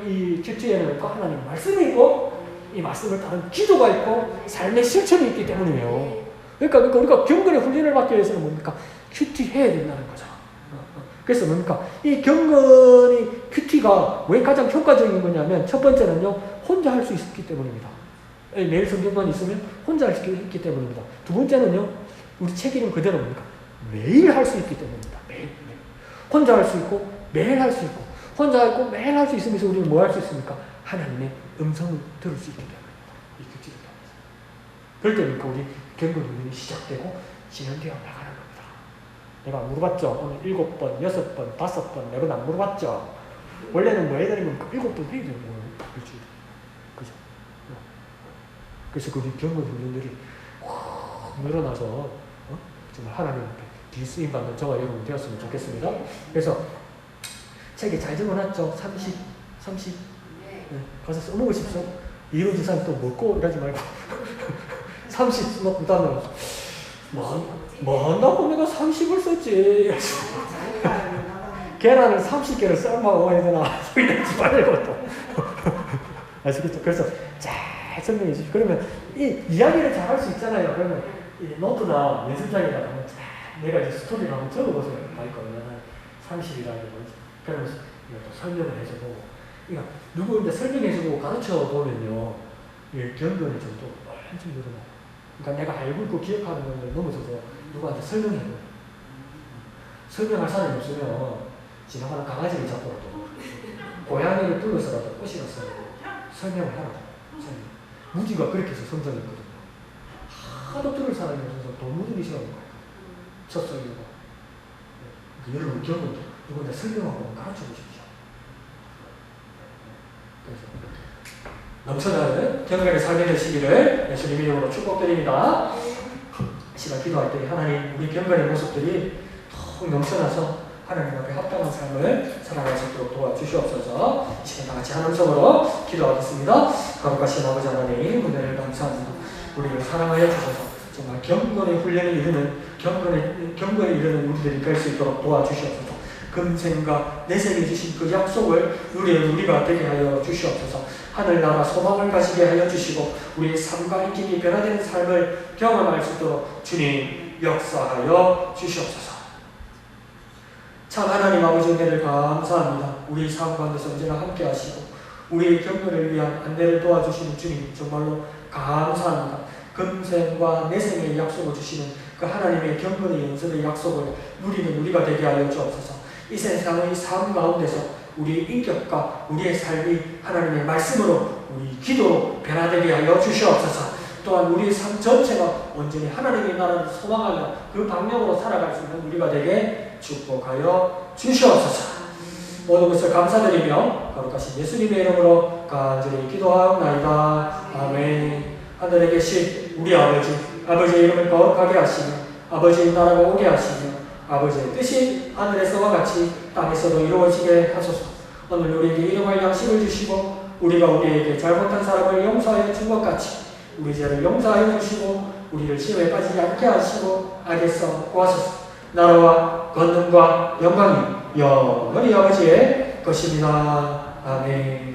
Speaker 3: 이 큐티에는 하나님의 말씀이 있고 이 말씀을 따른 기도가 있고 삶의 실천이 있기 때문이에요. 그러니까 우리가 경건의 훈련을 받기 위해서는 뭡니까? 큐티해야 된다는 거죠. 그래서 뭡니까? 이 경건이 큐티가 왜 가장 효과적인 거냐면 첫 번째는요, 혼자 할 수 있기 때문입니다. 매일 성경만 있으면 혼자 할 수 있기 때문입니다. 두 번째는요, 우리 책 이름 그대로 뭡니까? 매일 할 수 있기 때문입니다. 매일. 혼자 할 수 있고 매일 할 수 있고 혼자 있고 매일 할 수 있으면서 우리는 뭐 할 수 있습니까? 하나님의 음성을 들을 수 있기 때문입니다. 이 큐티를 통해서. 그럴 때니까 우리 경건 훈련이 시작되고 진행되어 나가는 겁니다. 내가 물어봤죠. 오늘 7번, 6번, 5번, 4번 안 물어봤죠. 원래는 뭐 해야 되는 겁니까? 7번 해야 되는 거예요. 그렇지. 그죠? 그래서 그 경건 훈련들이 늘어나서 정말 하나님 앞에 길쓰임 받는 저와 여러분 되었으면 좋겠습니다. 그래서 책에 잘 적어놨죠. 30. 네. 가서 써먹으십시오. 이루어진 사람 또 먹고 이러지 말고 30 써놓고 다음에 뭐 한다고 내가 30을 썼지. 계란을 30개를 삶아 먹어야 되나 이러지 말고 또 아시겠죠? 그래서 잘 설명해 주시고 그러면 이 이야기를 잘 할 수 있잖아요. 그러면 이 노트나 연습장에 가면 내가 이제 스토리를 한번 적어보세요. 있거든요. 30이라는 거지. 그러면서 또 설명을 해주고 그러니까 누구 이제 설명해주고 가르쳐 보면요, 이 경건의 정도 엄청 늘어나요. 그러니까 내가 알고 있고 기억하는 걸 넘어서서 누구한테 설명해요. 설명할 사람이 없으면 지나가는 강아지를 잡고라도 고양이를 불러서라도 꼬시라서 설명을 하라고. 무지가 그렇게 해서 성장했거든요. 하도 들을 사람이 없어서 도무지 싫어하는 거예요. 쳤어요. 여러분 경건도 누구한테 설명하고 가르쳐 보십시오. 넘쳐나는 경건의 삶이 되시기를 예수님의 이름으로 축복드립니다. 시간 기도할 때 하나님 우리 경건의 모습들이 통 넘쳐나서 하나님 앞에 합당한 삶을 살아갈 수 있도록 도와주시옵소서. 이 시간 다 같이 한 음성으로 기도하겠습니다. 거룩하신 아버지 하나님 은혜를 감사합니다. 우리를 사랑하여 주셔서 정말 경건의 훈련을 이루는 경건에 이르는 우리들이 될 수 있도록 도와주시옵소서. 금생과 내생에 주신 그 약속을 누리는 우리가 되게 하여 주시옵소서. 하늘나라 소망을 가지게 하여 주시고 우리의 삶과 인격이 변화되는 삶을 경험할 수 있도록 주님 역사하여 주시옵소서. 참 하나님 아버지 은혜를 감사합니다. 우리 삶 가운데서 언제나 함께 하시고 우리의 경건을 위한 안내를 도와주시는 주님 정말로 감사합니다. 금생과 내생의 약속을 주시는 그 하나님의 경건의 연습의 약속을 누리는 우리가 되게 하여 주옵소서. 이 세상의 삶 가운데서 우리의 인격과 우리의 삶이 하나님의 말씀으로 우리 기도로 변화되게 하여 주시옵소서. 또한 우리의 삶 전체가 온전히 하나님의 나라를 소망하며 그 방향으로 살아갈 수 있는 우리가 되게 축복하여 주시옵소서. 모든 것을 감사드리며 거룩하신 예수님의 이름으로 간절히 기도하옵나이다. 아멘. 하늘에 계신 우리 아버지의 이름을 거룩하게 하시며 아버지의 나라가 오게 하시며 아버지의 뜻이 하늘에서와 같이 땅에서도 이루어지게 하소서. 오늘 우리에게 일용할 양식을 주시고 우리가 우리에게 잘못한 사람을 용서하여 준 것 같이 우리 죄를 용서하여 주시고 우리를 시험에 빠지지 않게 하시고 악에서 구하소서. 나라와 권능과 영광이 영원히 아버지의 것입니다. 아멘.